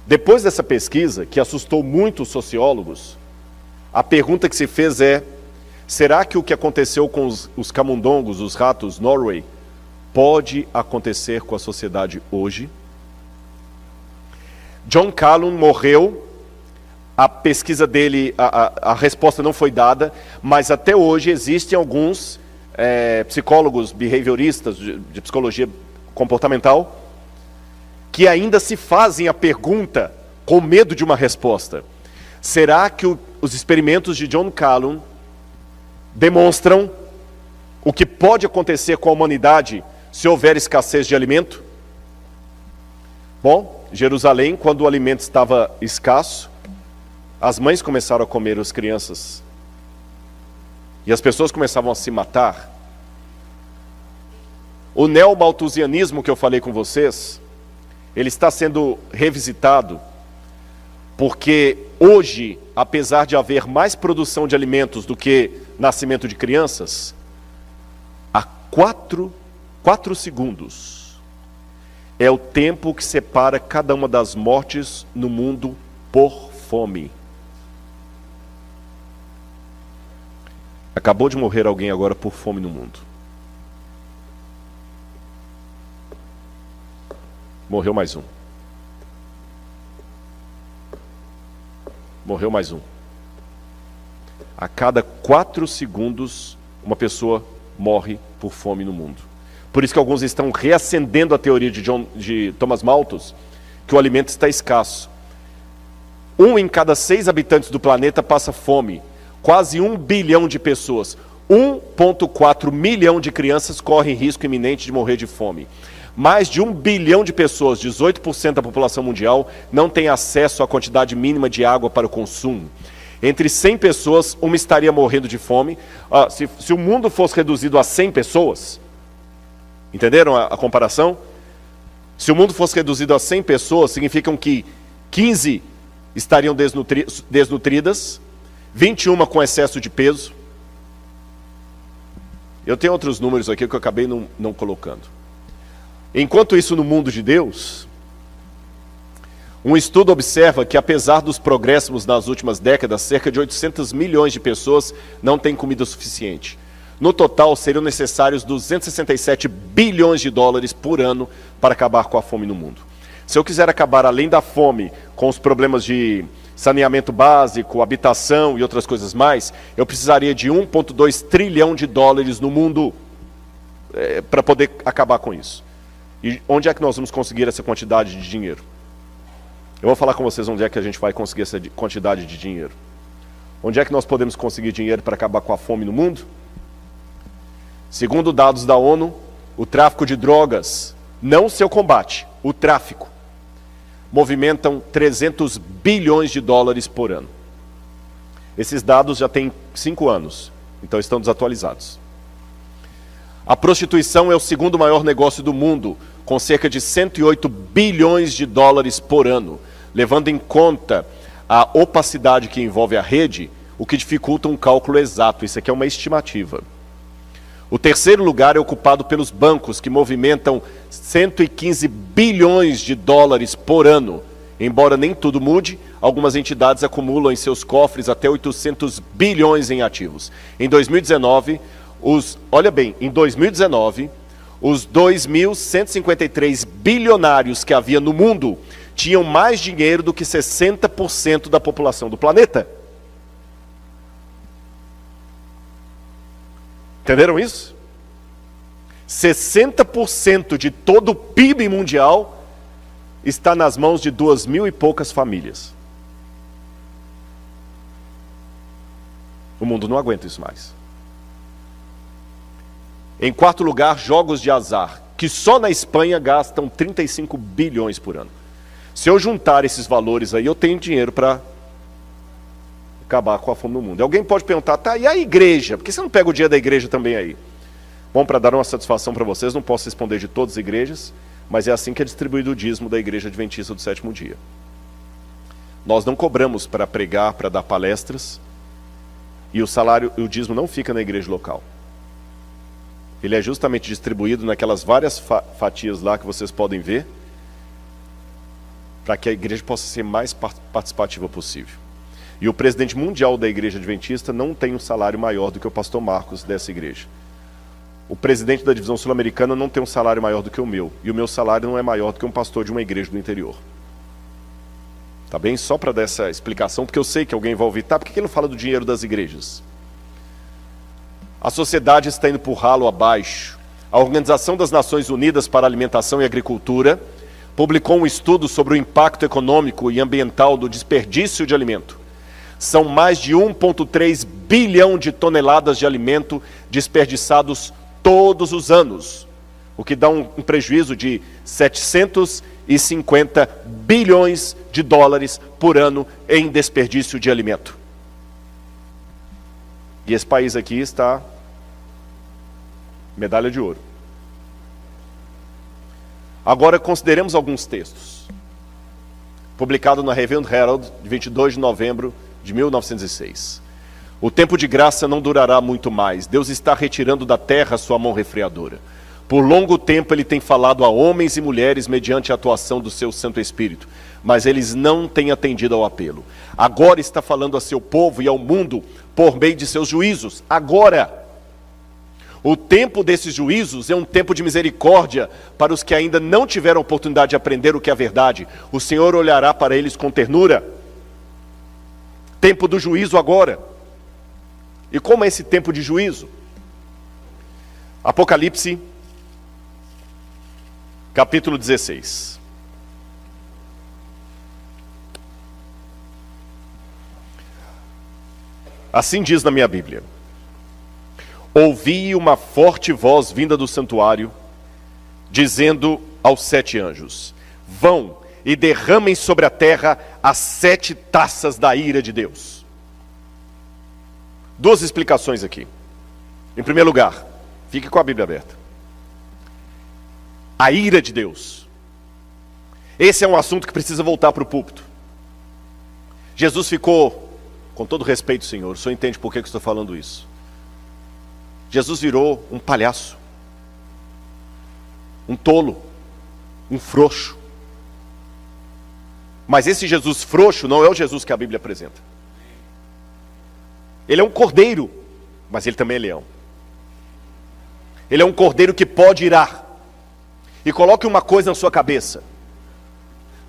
Depois dessa pesquisa, que assustou muito os sociólogos, a pergunta que se fez é: será que o que aconteceu com os camundongos, os ratos Norway, pode acontecer com a sociedade hoje? John Callum morreu, a pesquisa dele, a resposta não foi dada, mas até hoje existem alguns psicólogos behavioristas de psicologia comportamental que ainda se fazem a pergunta com medo de uma resposta. Será que os experimentos de John Callum demonstram o que pode acontecer com a humanidade se houver escassez de alimento? Bom, Jerusalém, quando o alimento estava escasso, as mães começaram a comer as crianças. E as pessoas começavam a se matar. O neomalthusianismo que eu falei com vocês, ele está sendo revisitado, porque hoje, apesar de haver mais produção de alimentos do que nascimento de crianças, há 4 segundos é o tempo que separa cada uma das mortes no mundo por fome. Acabou de morrer alguém agora por fome no mundo. Morreu mais um. Morreu mais um. A cada 4 segundos, uma pessoa morre por fome no mundo. Por isso que alguns estão reacendendo a teoria de Thomas Malthus, que o alimento está escasso. 1 em cada 6 habitantes do planeta passa fome. Quase 1 bilhão de pessoas. 1,4 milhão de crianças correm risco iminente de morrer de fome. Mais de 1 bilhão de pessoas, 18% da população mundial, não tem acesso à quantidade mínima de água para o consumo. Entre 100 pessoas, uma estaria morrendo de fome. Se o mundo fosse reduzido a 100 pessoas, entenderam a comparação? Se o mundo fosse reduzido a 100 pessoas, significam que 15 estariam desnutridas, 21 com excesso de peso. Eu tenho outros números aqui que eu acabei não colocando. Enquanto isso, no mundo de Deus, um estudo observa que, apesar dos progressos nas últimas décadas, cerca de 800 milhões de pessoas não têm comida suficiente. No total, seriam necessários 267 bilhões de dólares por ano para acabar com a fome no mundo. Se eu quiser acabar, além da fome, com os problemas de saneamento básico, habitação e outras coisas mais, eu precisaria de 1,2 trilhão de dólares no mundo para poder acabar com isso. E onde é que nós vamos conseguir essa quantidade de dinheiro? Eu vou falar com vocês onde é que a gente vai conseguir essa quantidade de dinheiro. Onde é que nós podemos conseguir dinheiro para acabar com a fome no mundo? Segundo dados da ONU, o tráfico de drogas, não o seu combate, o tráfico, movimentam 300 bilhões de dólares por ano. Esses dados já têm 5 anos, então estão desatualizados. A prostituição é o segundo maior negócio do mundo, com cerca de 108 bilhões de dólares por ano. Levando em conta a opacidade que envolve a rede, o que dificulta um cálculo exato. Isso aqui é uma estimativa. O terceiro lugar é ocupado pelos bancos, que movimentam 115 bilhões de dólares por ano. Embora nem tudo mude, algumas entidades acumulam em seus cofres até 800 bilhões em ativos. Em 2019, em 2019, os 2.153 bilionários que havia no mundo tinham mais dinheiro do que 60% da população do planeta. Entenderam isso? 60% de todo o PIB mundial está nas mãos de 2.000 e poucas famílias. O mundo não aguenta isso mais. Em quarto lugar, jogos de azar, que só na Espanha gastam 35 bilhões por ano. Se eu juntar esses valores aí, eu tenho dinheiro para acabar com a fome no mundo. E alguém pode perguntar, tá, e a igreja? Por que você não pega o dia da igreja também aí? Bom, para dar uma satisfação para vocês, não posso responder de todas as igrejas, mas é assim que é distribuído o dízimo da Igreja Adventista do Sétimo Dia. Nós não cobramos para pregar, para dar palestras, e o dízimo não fica na igreja local. Ele é justamente distribuído naquelas várias fatias lá que vocês podem ver, para que a igreja possa ser mais participativa possível. E o presidente mundial da Igreja Adventista não tem um salário maior do que o pastor Marcos dessa igreja. O presidente da divisão sul-americana não tem um salário maior do que o meu. E o meu salário não é maior do que um pastor de uma igreja do interior. Tá bem? Só para dar essa explicação, porque eu sei que alguém vai ouvir, tá, por que ele não fala do dinheiro das igrejas? A sociedade está indo por ralo abaixo. A Organização das Nações Unidas para a Alimentação e Agricultura publicou um estudo sobre o impacto econômico e ambiental do desperdício de alimento. São mais de 1,3 bilhão de toneladas de alimento desperdiçados todos os anos, o que dá um prejuízo de 750 bilhões de dólares por ano em desperdício de alimento. E esse país aqui está medalha de ouro. Agora consideremos alguns textos. Publicado na Review and Herald, de 22 de novembro de 1906. O tempo de graça não durará muito mais. Deus está retirando da terra sua mão refreadora. Por longo tempo ele tem falado a homens e mulheres mediante a atuação do seu Santo Espírito, mas eles não têm atendido ao apelo. Agora está falando a seu povo e ao mundo por meio de seus juízos. Agora! O tempo desses juízos é um tempo de misericórdia para os que ainda não tiveram oportunidade de aprender o que é a verdade. O Senhor olhará para eles com ternura. Tempo do juízo agora. E como é esse tempo de juízo? Apocalipse, capítulo 16. Assim diz na minha Bíblia: ouvi uma forte voz vinda do santuário, dizendo aos 7 anjos: vão e derramem sobre a terra as 7 taças da ira de Deus. 2 explicações aqui. Em primeiro lugar, fique com a Bíblia aberta. A ira de Deus. Esse é um assunto que precisa voltar para o púlpito. Jesus ficou, com todo respeito, Senhor, o Senhor entende por que eu estou falando isso. Jesus virou um palhaço, um tolo, um frouxo. Mas esse Jesus frouxo não é o Jesus que a Bíblia apresenta. Ele é um cordeiro, mas ele também é leão. Ele é um cordeiro que pode irar. E coloque uma coisa na sua cabeça: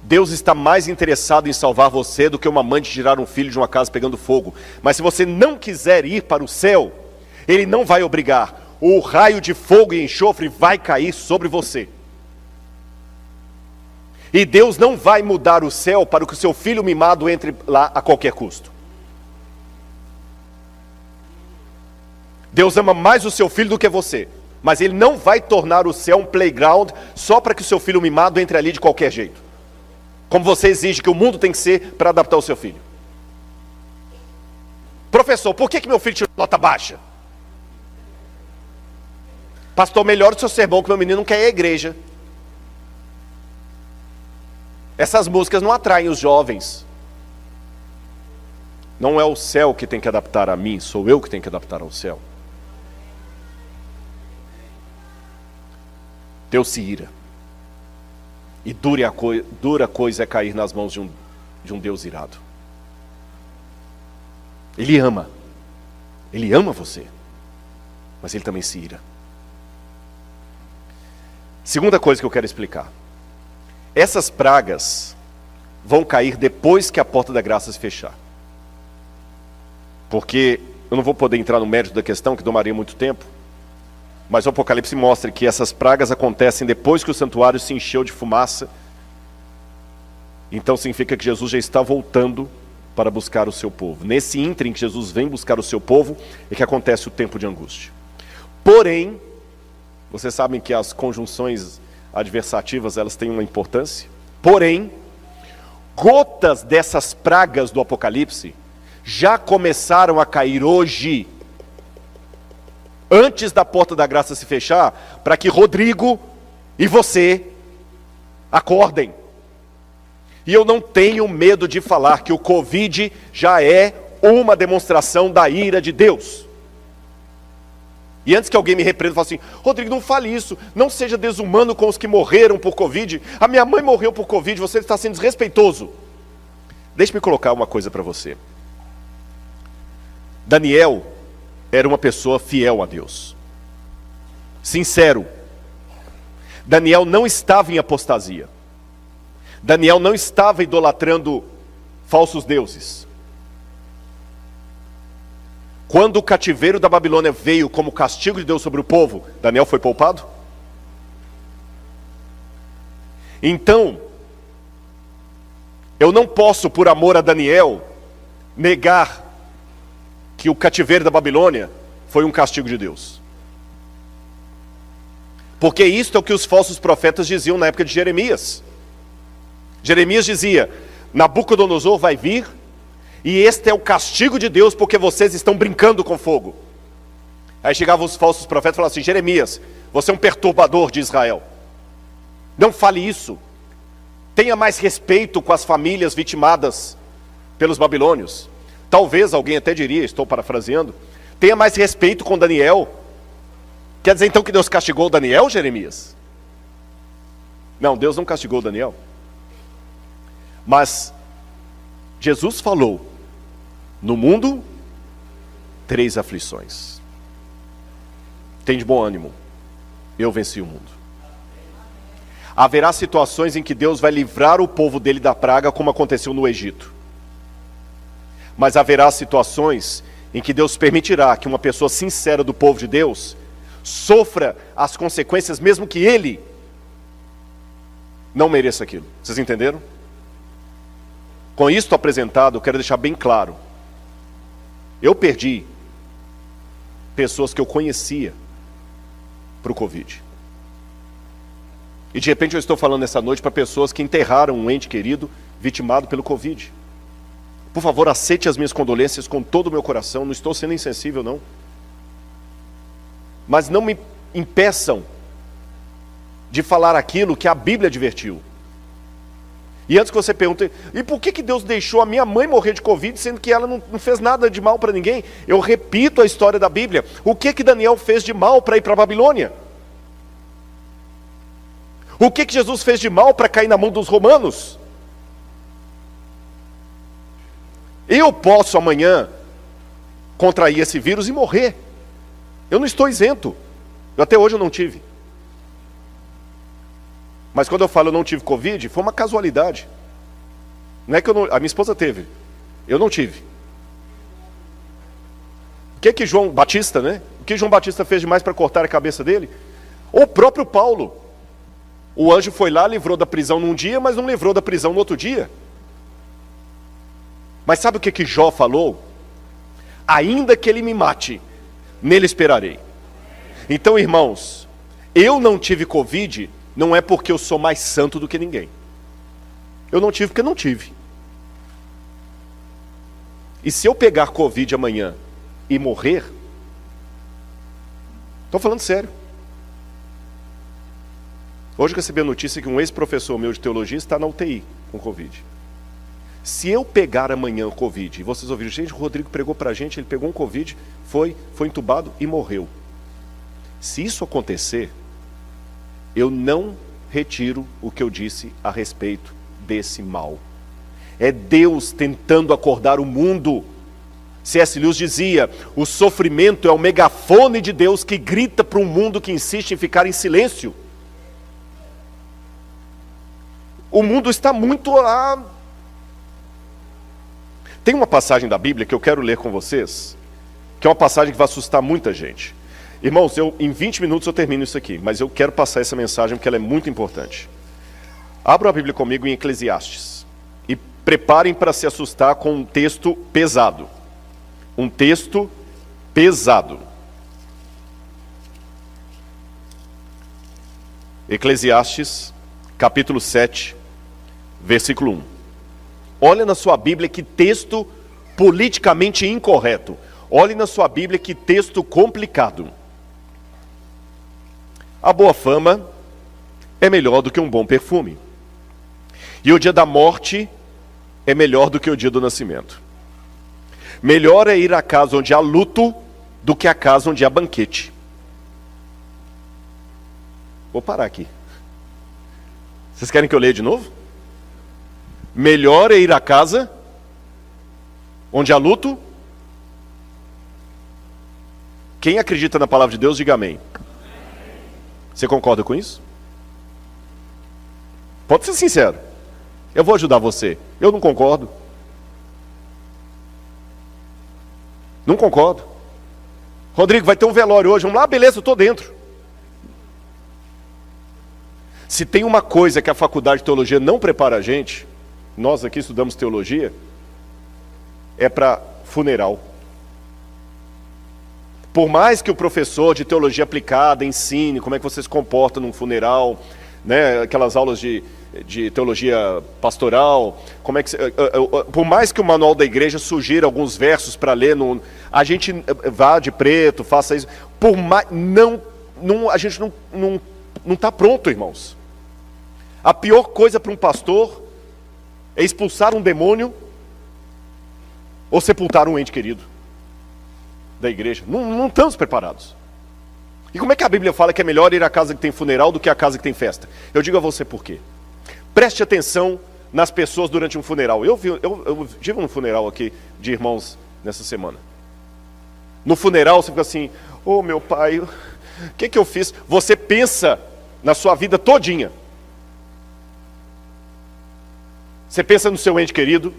Deus está mais interessado em salvar você do que uma mãe de tirar um filho de uma casa pegando fogo. Mas se você não quiser ir para o céu, Ele não vai obrigar. O raio de fogo e enxofre vai cair sobre você. E Deus não vai mudar o céu para que o seu filho mimado entre lá a qualquer custo. Deus ama mais o seu filho do que você. Mas Ele não vai tornar o céu um playground só para que o seu filho mimado entre ali de qualquer jeito. Como você exige que o mundo tem que ser para adaptar o seu filho. Professor, por que meu filho tirou nota baixa? Pastor, melhora o seu sermão que meu menino não quer ir à igreja. Essas músicas não atraem os jovens. Não é o céu que tem que adaptar a mim, sou eu que tenho que adaptar ao céu. Deus se ira. E dura coisa é cair nas mãos de um Deus irado. Ele ama. Ele ama você. Mas ele também se ira. Segunda coisa que eu quero explicar. Essas pragas vão cair depois que a porta da graça se fechar. Porque eu não vou poder entrar no mérito da questão, que tomaria muito tempo. Mas o Apocalipse mostra que essas pragas acontecem depois que o santuário se encheu de fumaça. Então significa que Jesus já está voltando para buscar o seu povo. Nesse ínterim que Jesus vem buscar o seu povo, é que acontece o tempo de angústia. Porém, vocês sabem que as conjunções adversativas, elas têm uma importância. Porém, gotas dessas pragas do Apocalipse já começaram a cair hoje, antes da porta da graça se fechar, para que Rodrigo e você acordem. E eu não tenho medo de falar que o Covid já é uma demonstração da ira de Deus. E antes que alguém me repreenda, fale assim: Rodrigo, não fale isso, não seja desumano com os que morreram por Covid. A minha mãe morreu por Covid, você está sendo desrespeitoso. Deixe-me colocar uma coisa para você. Daniel era uma pessoa fiel a Deus, sincero. Daniel não estava em apostasia. Daniel não estava idolatrando falsos deuses. Quando o cativeiro da Babilônia veio como castigo de Deus sobre o povo, Daniel foi poupado? Então, eu não posso, por amor a Daniel, negar que o cativeiro da Babilônia foi um castigo de Deus. Porque isto é o que os falsos profetas diziam na época de Jeremias. Jeremias dizia: Nabucodonosor vai vir, e este é o castigo de Deus, porque vocês estão brincando com fogo. Aí chegavam os falsos profetas e falavam assim: Jeremias, você é um perturbador de Israel. Não fale isso. Tenha mais respeito com as famílias vitimadas pelos babilônios. Talvez alguém até diria, estou parafraseando, tenha mais respeito com Daniel. Quer dizer então que Deus castigou Daniel, Jeremias? Não, Deus não castigou Daniel. Mas Jesus falou: no mundo, 3 aflições. Tem de bom ânimo, eu venci o mundo. Haverá situações em que Deus vai livrar o povo dele da praga, como aconteceu no Egito. Mas haverá situações em que Deus permitirá que uma pessoa sincera do povo de Deus sofra as consequências, mesmo que ele não mereça aquilo. Vocês entenderam? Com isto apresentado, eu quero deixar bem claro: eu perdi pessoas que eu conhecia para o Covid. E de repente eu estou falando essa noite para pessoas que enterraram um ente querido vitimado pelo Covid. Por favor, aceite as minhas condolências com todo o meu coração, não estou sendo insensível não. Mas não me impeçam de falar aquilo que a Bíblia advertiu. E antes que você pergunte: e por que Deus deixou a minha mãe morrer de Covid, sendo que ela não fez nada de mal para ninguém? Eu repito a história da Bíblia. O que Daniel fez de mal para ir para a Babilônia? O que Jesus fez de mal para cair na mão dos romanos? Eu posso amanhã contrair esse vírus e morrer. Eu não estou isento. Até hoje eu não tive. Mas quando eu falo eu não tive Covid, foi uma casualidade. Não é que a minha esposa teve, eu não tive. O que João Batista, né? O que João Batista fez demais para cortar a cabeça dele? O próprio Paulo. O anjo foi lá, livrou da prisão num dia, mas não livrou da prisão no outro dia. Mas sabe o que Jó falou? Ainda que ele me mate, nele esperarei. Então, irmãos, eu não tive Covid, não é porque eu sou mais santo do que ninguém. Eu não tive porque não tive. E se eu pegar Covid amanhã e morrer, estou falando sério, Hoje eu recebi a notícia que um ex-professor meu de teologia está na UTI com Covid. Se eu pegar amanhã o Covid, e vocês ouviram, gente, o Rodrigo pregou pra gente, ele pegou um Covid, foi entubado e morreu. Se isso acontecer, eu não retiro o que eu disse a respeito desse mal. É Deus tentando acordar o mundo. C.S. Lewis dizia, o sofrimento é o megafone de Deus que grita para um mundo que insiste em ficar em silêncio. O mundo está muito lá. Tem uma passagem da Bíblia que eu quero ler com vocês, que é uma passagem que vai assustar muita gente. Irmãos, em 20 minutos eu termino isso aqui, mas eu quero passar essa mensagem porque ela é muito importante. Abra a Bíblia comigo em Eclesiastes e preparem para se assustar com um texto pesado. Um texto pesado. Eclesiastes, capítulo 7, versículo 1. Olha na sua Bíblia que texto politicamente incorreto. Olhe na sua Bíblia que texto complicado. A boa fama é melhor do que um bom perfume. E o dia da morte é melhor do que o dia do nascimento. Melhor é ir à casa onde há luto do que à casa onde há banquete. Vou parar aqui. Vocês querem que eu leia de novo? Melhor é ir à casa onde há luto. Quem acredita na palavra de Deus, diga amém. Você concorda com isso? Pode ser sincero. Eu vou ajudar você. Eu não concordo. Não concordo. Rodrigo, vai ter um velório hoje. Vamos lá, beleza, eu estou dentro. Se tem uma coisa que a faculdade de teologia não prepara a gente, nós aqui estudamos teologia, é para funeral. Por mais que o professor de teologia aplicada ensine como é que você se comporta num funeral, né, aquelas aulas de teologia pastoral, como é que por mais que o manual da igreja sugira alguns versos para ler, a gente vá de preto, faça isso, por mais, a gente não está pronto, irmãos. A pior coisa para um pastor é expulsar um demônio ou sepultar um ente querido da igreja. Não estamos preparados. E como é que a Bíblia fala que é melhor ir à casa que tem funeral do que à casa que tem festa? Eu digo a você por quê. Preste atenção nas pessoas durante um funeral. Eu tive um funeral aqui de irmãos nessa semana. No funeral você fica assim, ô meu pai, o que eu fiz? Você pensa na sua vida todinha. Você pensa no seu ente querido.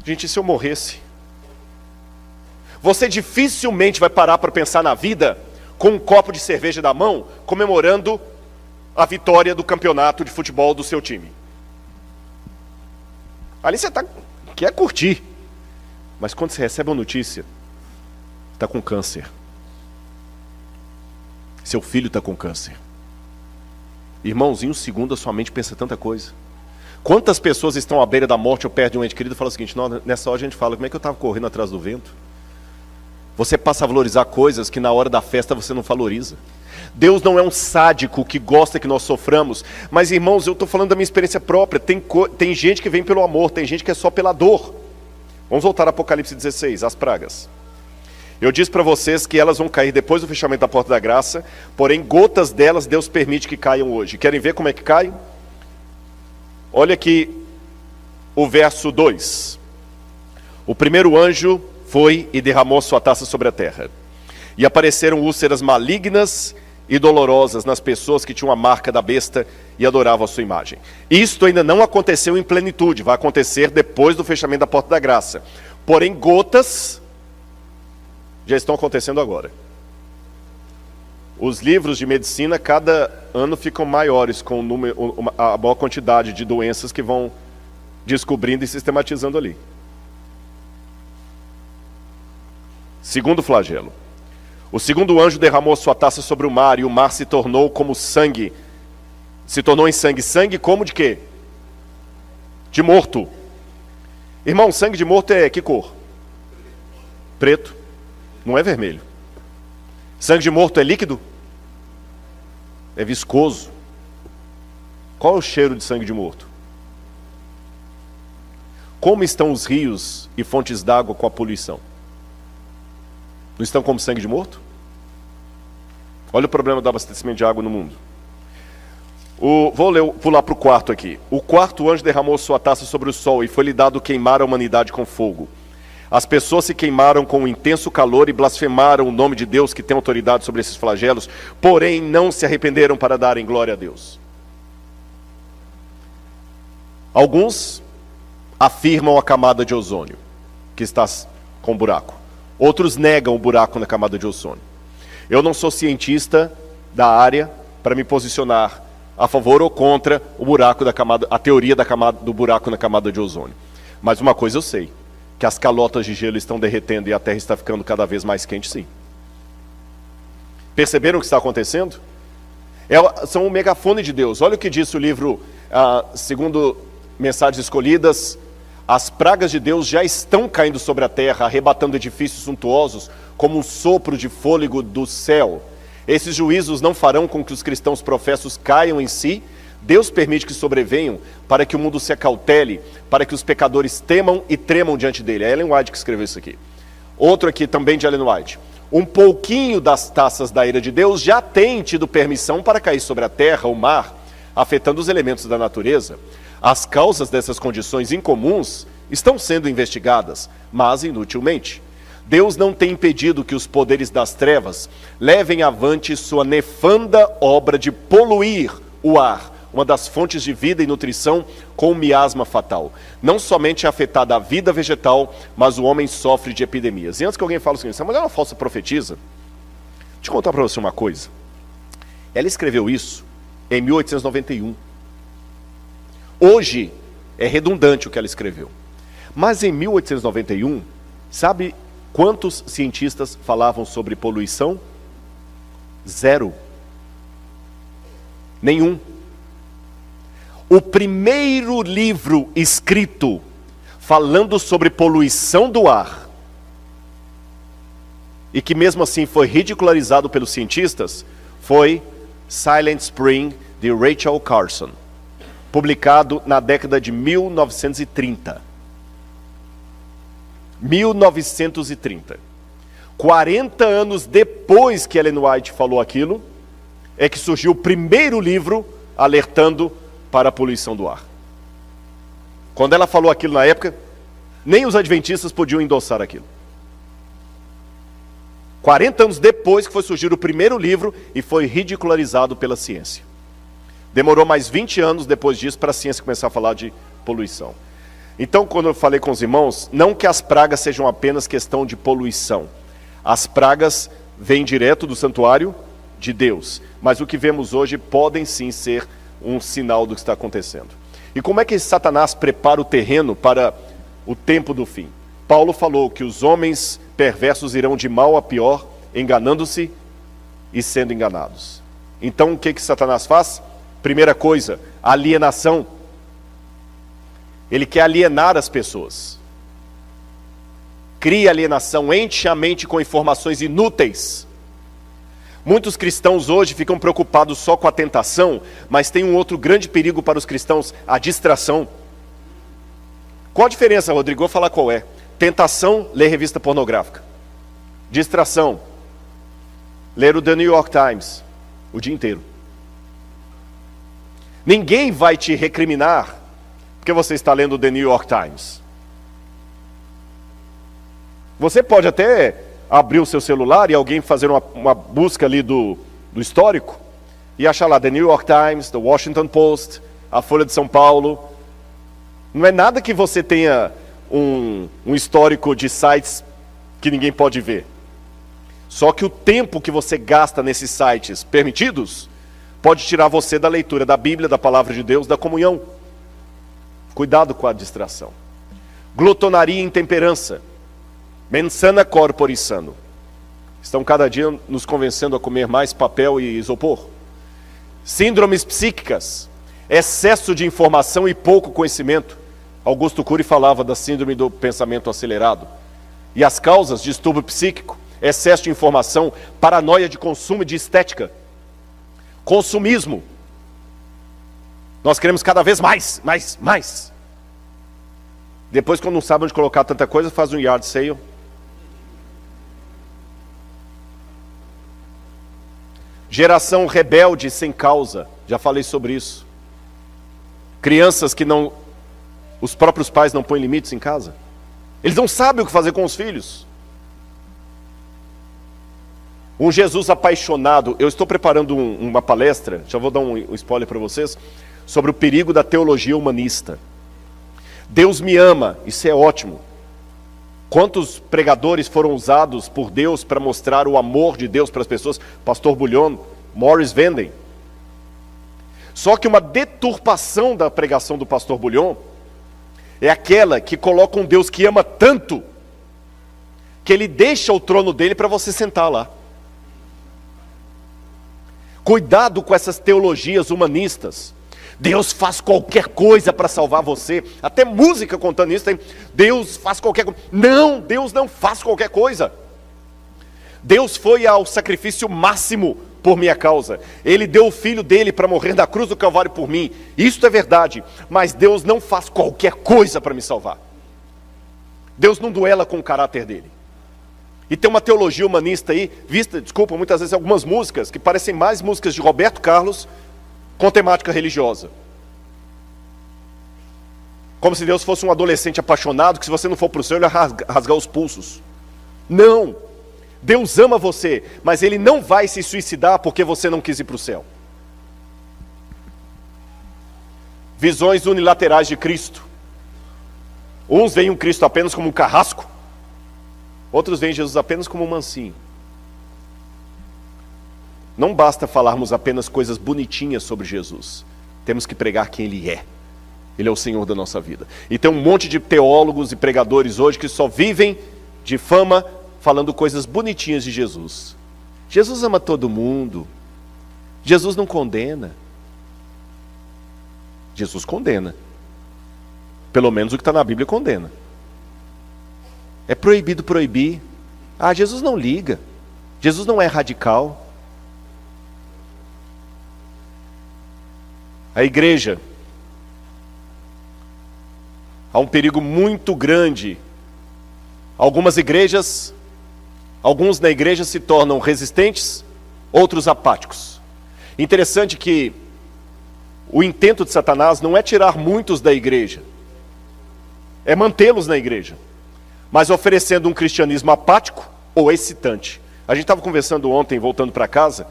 Gente, e se eu morresse? Você dificilmente vai parar para pensar na vida com um copo de cerveja na mão, comemorando a vitória do campeonato de futebol do seu time. Ali você quer curtir. Mas quando você recebe uma notícia, está com câncer. Seu filho está com câncer. Irmãos, em um segundo a sua mente pensa tanta coisa. Quantas pessoas estão à beira da morte ou perto de um ente querido e falam o seguinte, nessa hora a gente fala, como é que eu estava correndo atrás do vento? Você passa a valorizar coisas que na hora da festa você não valoriza. Deus não é um sádico que gosta que nós soframos. Mas irmãos, eu estou falando da minha experiência própria. Tem gente que vem pelo amor, tem gente que é só pela dor. Vamos voltar a Apocalipse 16, as pragas. Eu disse para vocês que elas vão cair depois do fechamento da porta da graça. Porém, gotas delas Deus permite que caiam hoje. Querem ver como é que caem? Olha aqui o verso 2. O primeiro anjo foi e derramou sua taça sobre a terra. E apareceram úlceras malignas e dolorosas nas pessoas que tinham a marca da besta e adoravam a sua imagem. Isto ainda não aconteceu em plenitude, vai acontecer depois do fechamento da porta da graça. Porém, gotas já estão acontecendo agora. Os livros de medicina, cada ano ficam maiores com a maior quantidade de doenças que vão descobrindo e sistematizando ali. Segundo flagelo. O segundo anjo derramou sua taça sobre o mar, e o mar se tornou como sangue. Se tornou em sangue. Sangue como de quê? De morto. Irmão, sangue de morto é que cor? Preto. Não é vermelho. Sangue de morto é líquido? É viscoso. Qual é o cheiro de sangue de morto? Como estão os rios e fontes d'água com a poluição? Não estão como sangue de morto? Olha o problema do abastecimento de água no mundo. Pular para o quarto aqui. O quarto anjo derramou sua taça sobre o sol e foi-lhe dado queimar a humanidade com fogo. As pessoas se queimaram com um intenso calor e blasfemaram o nome de Deus que tem autoridade sobre esses flagelos, porém não se arrependeram para darem glória a Deus. Alguns afirmam a camada de ozônio, que está com buraco. Outros negam o buraco na camada de ozônio. Eu não sou cientista da área para me posicionar a favor ou contra o buraco da camada, a teoria do buraco na camada de ozônio. Mas uma coisa eu sei, que as calotas de gelo estão derretendo e a Terra está ficando cada vez mais quente, sim. Perceberam o que está acontecendo? São um megafone de Deus. Olha o que diz o livro, segundo Mensagens Escolhidas: as pragas de Deus já estão caindo sobre a terra, arrebatando edifícios suntuosos como um sopro de fôlego do céu. Esses juízos não farão com que os cristãos professos caiam em si. Deus permite que sobrevenham para que o mundo se acautele, para que os pecadores temam e tremam diante dele. É Ellen White que escreveu isso aqui. Outro aqui também de Ellen White. Um pouquinho das taças da ira de Deus já tem tido permissão para cair sobre a terra, o mar, afetando os elementos da natureza. As causas dessas condições incomuns estão sendo investigadas, mas inutilmente. Deus não tem impedido que os poderes das trevas levem avante sua nefanda obra de poluir o ar, uma das fontes de vida e nutrição, com um miasma fatal. Não somente é afetada a vida vegetal, mas o homem sofre de epidemias. E antes que alguém fale assim, essa mulher é uma falsa profetisa, deixa eu contar para você uma coisa. Ela escreveu isso em 1891. Hoje é redundante o que ela escreveu. Mas em 1891, sabe quantos cientistas falavam sobre poluição? 0. Nenhum. O primeiro livro escrito falando sobre poluição do ar, e que mesmo assim foi ridicularizado pelos cientistas, foi Silent Spring, de Rachel Carson, publicado na década de 1930. 1930. 40 anos depois que Ellen White falou aquilo, é que surgiu o primeiro livro alertando para a poluição do ar. Quando ela falou aquilo na época, nem os adventistas podiam endossar aquilo. 40 anos depois que foi surgir o primeiro livro e foi ridicularizado pela ciência. Demorou mais 20 anos depois disso para a ciência começar a falar de poluição. Então, quando eu falei com os irmãos, não que as pragas sejam apenas questão de poluição. As pragas vêm direto do santuário de Deus. Mas o que vemos hoje podem sim ser um sinal do que está acontecendo. E como é que Satanás prepara o terreno para o tempo do fim? Paulo falou que os homens perversos irão de mal a pior, enganando-se e sendo enganados. Então, o que Satanás faz? Primeira coisa, alienação. Ele quer alienar as pessoas. Cria alienação, enche a mente com informações inúteis. Muitos cristãos hoje ficam preocupados só com a tentação, mas tem um outro grande perigo para os cristãos, a distração. Qual a diferença, Rodrigo? Vou falar qual é. Tentação, ler revista pornográfica. Distração, ler o The New York Times o dia inteiro. Ninguém vai te recriminar porque você está lendo o The New York Times. Você pode até abrir o seu celular e alguém fazer uma busca ali do histórico e achar lá The New York Times, The Washington Post, a Folha de São Paulo. Não é nada que você tenha um histórico de sites que ninguém pode ver. Só que o tempo que você gasta nesses sites permitidos pode tirar você da leitura da Bíblia, da Palavra de Deus, da comunhão. Cuidado com a distração. Glutonaria e intemperança. Mensana corpore sano. Estão cada dia nos convencendo a comer mais papel e isopor. Síndromes psíquicas. Excesso de informação e pouco conhecimento. Augusto Cury falava da síndrome do pensamento acelerado. E as causas: distúrbio psíquico, excesso de informação, paranoia de consumo e de estética. Consumismo. Nós queremos cada vez mais, mais, mais. Depois, quando não sabe onde colocar tanta coisa, faz um yard sale. Geração rebelde sem causa, já falei sobre isso. Crianças que não, os próprios pais não põem limites em casa. Eles não sabem o que fazer com os filhos. Um Jesus apaixonado. Eu estou preparando uma palestra, já vou dar um spoiler para vocês, sobre o perigo da teologia humanista. Deus me ama, isso é ótimo. Quantos pregadores foram usados por Deus para mostrar o amor de Deus para as pessoas? Pastor Bullion, Morris Venden. Só que uma deturpação da pregação do pastor Bullion é aquela que coloca um Deus que ama tanto que ele deixa o trono dele para você sentar lá. Cuidado com essas teologias humanistas. Deus faz qualquer coisa para salvar você. Até música contando isso tem. Deus faz qualquer coisa. Não, Deus não faz qualquer coisa. Deus foi ao sacrifício máximo por minha causa. Ele deu o filho dele para morrer na cruz do Calvário por mim. Isso é verdade. Mas Deus não faz qualquer coisa para me salvar. Deus não duela com o caráter dele. E tem uma teologia humanista aí, vista, desculpa, muitas vezes algumas músicas que parecem mais músicas de Roberto Carlos com temática religiosa. Como se Deus fosse um adolescente apaixonado, que se você não for para o céu, ele vai rasgar os pulsos. Não! Deus ama você, mas Ele não vai se suicidar porque você não quis ir para o céu. Visões unilaterais de Cristo. Uns veem o Cristo apenas como um carrasco, outros veem Jesus apenas como um mansinho. Não basta falarmos apenas coisas bonitinhas sobre Jesus. Temos que pregar quem Ele é. Ele é o Senhor da nossa vida. E tem um monte de teólogos e pregadores hoje que só vivem de fama falando coisas bonitinhas de Jesus. Jesus ama todo mundo. Jesus não condena. Jesus condena. Pelo menos o que está na Bíblia condena. É proibido proibir. Ah, Jesus não liga. Jesus não é radical. A igreja, há um perigo muito grande. Alguns na igreja se tornam resistentes, outros apáticos. Interessante que o intento de Satanás não é tirar muitos da igreja, é mantê-los na igreja, mas oferecendo um cristianismo apático ou excitante. A gente estava conversando ontem, voltando para casa.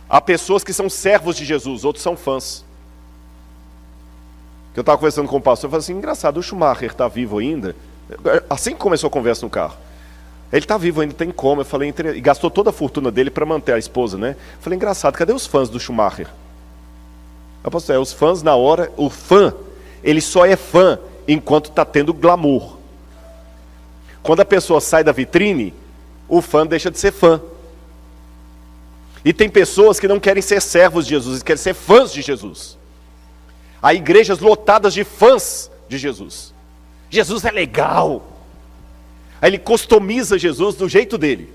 Há pessoas que são servos de Jesus, outros são fãs. Eu estava conversando com o pastor, eu falei assim, engraçado, o Schumacher está vivo ainda? Assim que começou a conversa no carro. Ele está vivo ainda, tem coma. Eu falei, e gastou toda a fortuna dele para manter a esposa, né? Eu falei, engraçado, cadê os fãs do Schumacher? Eu falei, os fãs na hora, o fã, ele só é fã enquanto está tendo glamour. Quando a pessoa sai da vitrine, o fã deixa de ser fã. E tem pessoas que não querem ser servos de Jesus, eles querem ser fãs de Jesus. Há igrejas lotadas de fãs de Jesus. Jesus é legal. Aí ele customiza Jesus do jeito dele.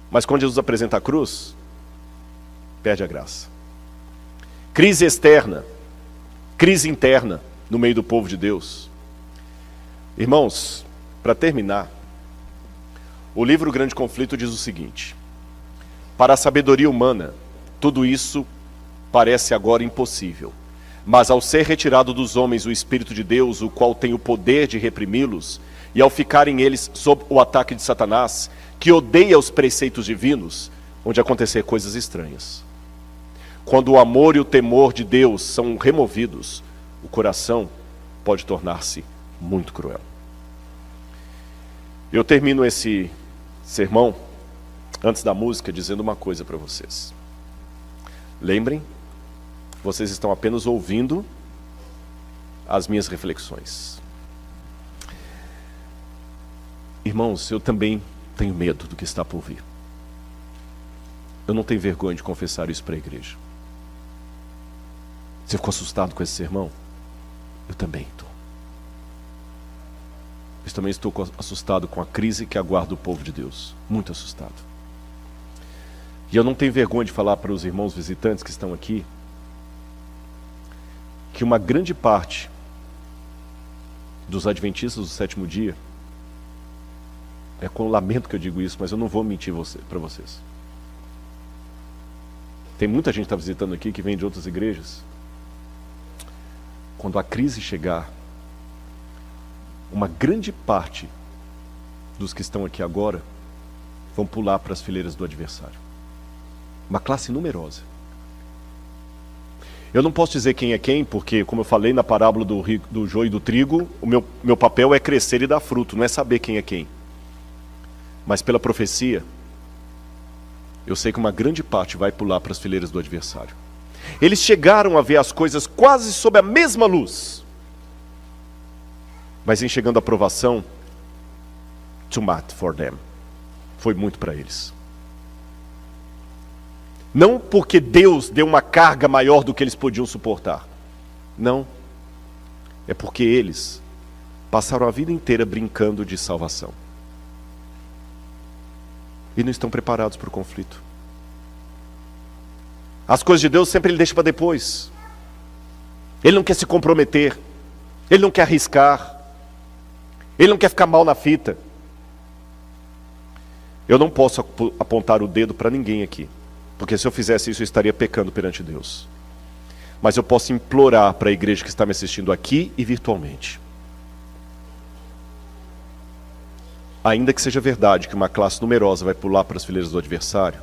Mas quando Jesus apresenta a cruz, perde a graça. Crise externa, crise interna no meio do povo de Deus. Irmãos, para terminar, o livro Grande Conflito diz o seguinte: para a sabedoria humana, tudo isso parece agora impossível. Mas ao ser retirado dos homens o Espírito de Deus, o qual tem o poder de reprimi-los, e ao ficarem eles sob o ataque de Satanás, que odeia os preceitos divinos, onde acontecer coisas estranhas. Quando o amor e o temor de Deus são removidos, o coração pode tornar-se muito cruel. Eu termino esse sermão, antes da música, dizendo uma coisa para vocês. Lembrem, vocês estão apenas ouvindo as minhas reflexões. Irmãos, eu também tenho medo do que está por vir. Eu não tenho vergonha de confessar isso para a igreja. Você ficou assustado com esse sermão? Eu também estou. Eu também estou assustado com a crise que aguarda o povo de Deus. Muito assustado. E eu não tenho vergonha de falar para os irmãos visitantes que estão aqui que uma grande parte dos adventistas do sétimo dia, é com lamento que eu digo isso, mas eu não vou mentir para vocês. Tem muita gente que está visitando aqui que vem de outras igrejas. Quando a crise chegar, uma grande parte dos que estão aqui agora vão pular para as fileiras do adversário. Uma classe numerosa. Eu não posso dizer quem é quem, porque, como eu falei na parábola do joio e do trigo, o meu papel é crescer e dar fruto, não é saber quem é quem. Mas pela profecia, eu sei que uma grande parte vai pular para as fileiras do adversário. Eles chegaram a ver as coisas quase sob a mesma luz. Mas em chegando a provação, too much for them. Foi muito para eles. Não porque Deus deu uma carga maior do que eles podiam suportar. Não. É porque eles passaram a vida inteira brincando de salvação. E não estão preparados para o conflito. As coisas de Deus sempre Ele deixa para depois. Ele não quer se comprometer. Ele não quer arriscar. Ele não quer ficar mal na fita. Eu não posso apontar o dedo para ninguém aqui. Porque se eu fizesse isso, eu estaria pecando perante Deus. Mas eu posso implorar para a igreja que está me assistindo aqui e virtualmente. Ainda que seja verdade que uma classe numerosa vai pular para as fileiras do adversário,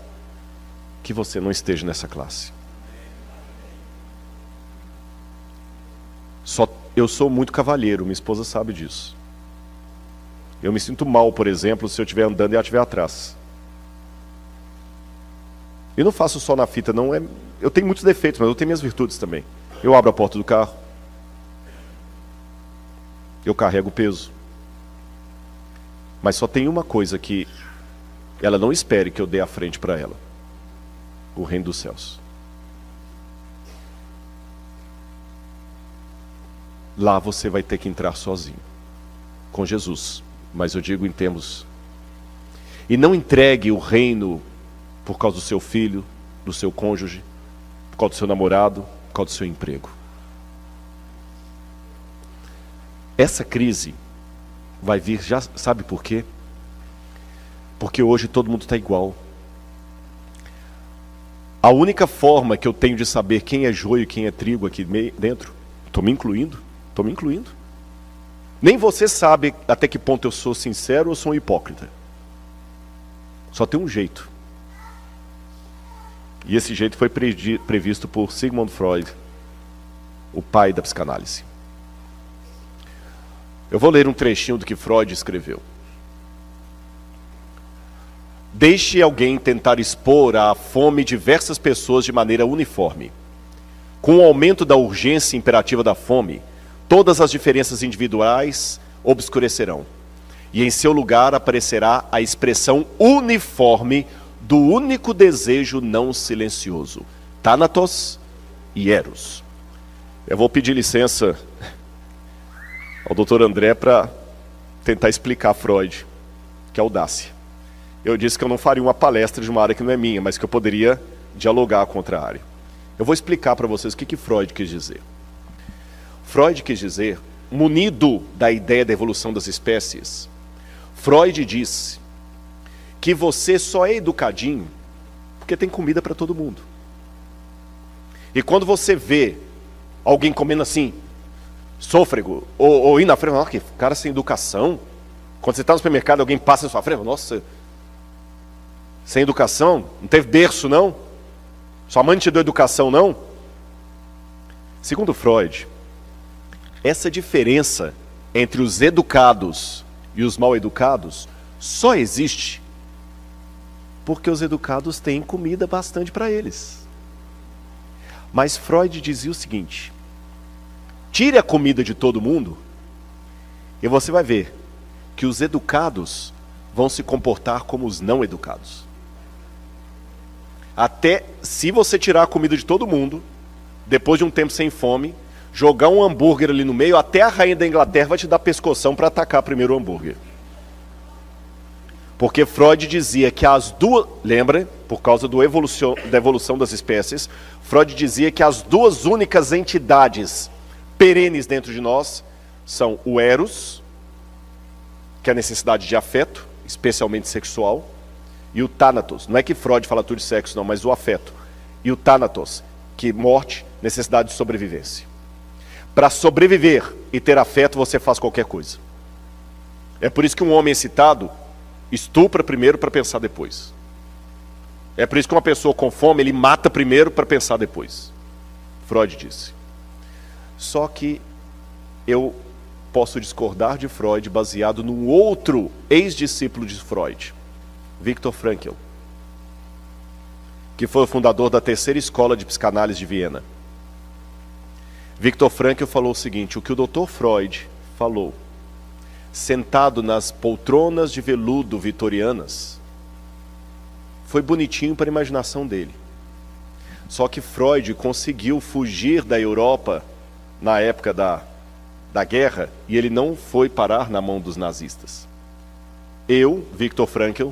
que você não esteja nessa classe. Eu sou muito cavalheiro, minha esposa sabe disso. Eu me sinto mal, por exemplo, se eu estiver andando e ela estiver atrás. Eu não faço só na fita, não. Eu tenho muitos defeitos, mas eu tenho minhas virtudes também. Eu abro a porta do carro. Eu carrego o peso. Mas só tem uma coisa que ela não espere que eu dê a frente para ela. O reino dos céus. Lá você vai ter que entrar sozinho. Com Jesus. Mas eu digo em termos... E não entregue o reino por causa do seu filho, do seu cônjuge, por causa do seu namorado, por causa do seu emprego. Essa crise vai vir, já sabe por quê? Porque hoje todo mundo está igual. A única forma que eu tenho de saber quem é joio e quem é trigo aqui dentro, estou me incluindo. Nem você sabe até que ponto eu sou sincero ou sou um hipócrita. Só tem um jeito. E esse jeito foi previsto por Sigmund Freud, o pai da psicanálise. Eu vou ler um trechinho do que Freud escreveu. Deixe alguém tentar expor à fome diversas pessoas de maneira uniforme. Com o aumento da urgência imperativa da fome, todas as diferenças individuais obscurecerão. E em seu lugar aparecerá a expressão uniforme do único desejo não silencioso, Thanatos e Eros. Eu vou pedir licença ao Dr. André para tentar explicar Freud, que é audácia. Eu disse que eu não faria uma palestra de uma área que não é minha, mas que eu poderia dialogar contra a área. Eu vou explicar para vocês o que Freud quis dizer. Freud quis dizer, munido da ideia da evolução das espécies, Freud disse que você só é educadinho porque tem comida para todo mundo. E quando você vê alguém comendo assim, sôfrego, ou indo na frente, nossa, que cara sem educação. Quando você está no supermercado, alguém passa na sua frente, nossa, sem educação, não teve berço não? Sua mãe te deu educação não? Segundo Freud, essa diferença entre os educados e os mal educados só existe porque os educados têm comida bastante para eles. Mas Freud dizia o seguinte: tire a comida de todo mundo e você vai ver que os educados vão se comportar como os não educados. Até se você tirar a comida de todo mundo, depois de um tempo sem fome, jogar um hambúrguer ali no meio, até a rainha da Inglaterra vai te dar pescoção para atacar primeiro o hambúrguer. Porque Freud dizia que as duas... Lembra? Por causa da evolução das espécies, Freud dizia que as duas únicas entidades perenes dentro de nós são o eros, que é a necessidade de afeto, especialmente sexual, e o thanatos. Não é que Freud fala tudo de sexo, não, mas o afeto. E o thanatos, que morte, necessidade de sobrevivência. Para sobreviver e ter afeto, você faz qualquer coisa. É por isso que um homem excitado estupra primeiro para pensar depois. É por isso que uma pessoa com fome, ele mata primeiro para pensar depois. Freud disse. Só que eu posso discordar de Freud baseado num outro ex-discípulo de Freud, Viktor Frankl, que foi o fundador da terceira escola de psicanálise de Viena. Viktor Frankl falou o seguinte: o que o Dr. Freud falou, sentado nas poltronas de veludo vitorianas, foi bonitinho para a imaginação dele. Só que Freud conseguiu fugir da Europa na época da guerra, e ele não foi parar na mão dos nazistas. Eu, Viktor Frankl,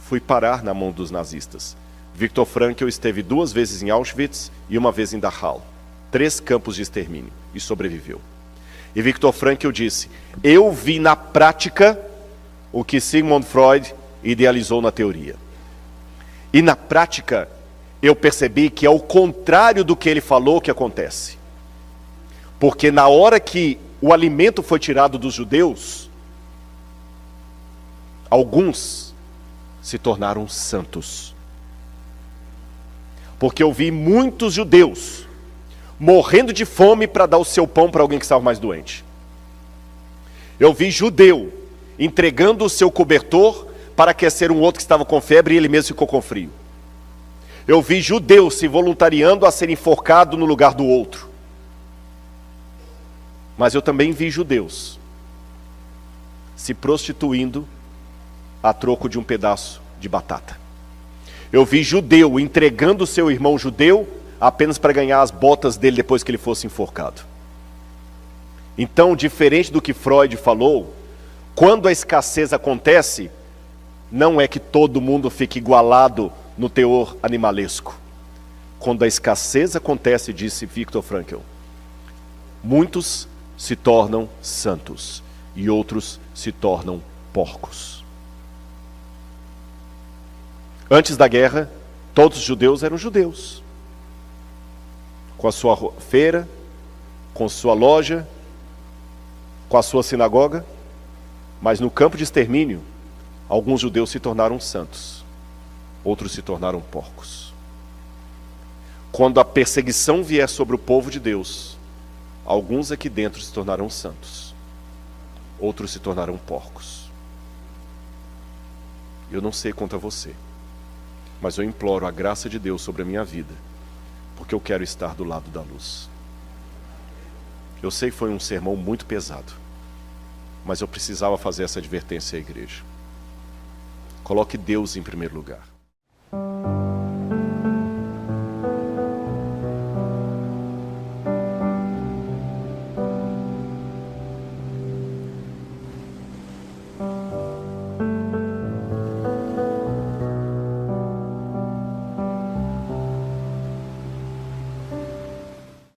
fui parar na mão dos nazistas. Viktor Frankl esteve 2 vezes em Auschwitz e 1 vez em Dachau. 3 campos de extermínio, e sobreviveu. E Viktor Frankl disse: eu vi na prática o que Sigmund Freud idealizou na teoria. E na prática, eu percebi que é o contrário do que ele falou que acontece. Porque na hora que o alimento foi tirado dos judeus, alguns se tornaram santos. Porque eu vi muitos judeus morrendo de fome para dar o seu pão para alguém que estava mais doente. Eu vi judeu entregando o seu cobertor para aquecer um outro que estava com febre e ele mesmo ficou com frio. Eu vi judeu se voluntariando a ser enforcado no lugar do outro. Mas eu também vi judeus se prostituindo a troco de um pedaço de batata. Eu vi judeu entregando o seu irmão judeu apenas para ganhar as botas dele depois que ele fosse enforcado. Então, diferente do que Freud falou, quando a escassez acontece, não é que todo mundo fique igualado no teor animalesco. Quando a escassez acontece, disse Viktor Frankl, muitos se tornam santos e outros se tornam porcos. Antes da guerra, todos os judeus eram judeus, com a sua feira, com sua loja, com a sua sinagoga, mas no campo de extermínio, alguns judeus se tornaram santos, outros se tornaram porcos. Quando a perseguição vier sobre o povo de Deus, alguns aqui dentro se tornarão santos, outros se tornarão porcos. Eu não sei contra você, mas eu imploro a graça de Deus sobre a minha vida, porque eu quero estar do lado da luz. Eu sei que foi um sermão muito pesado, mas eu precisava fazer essa advertência à igreja. Coloque Deus em primeiro lugar.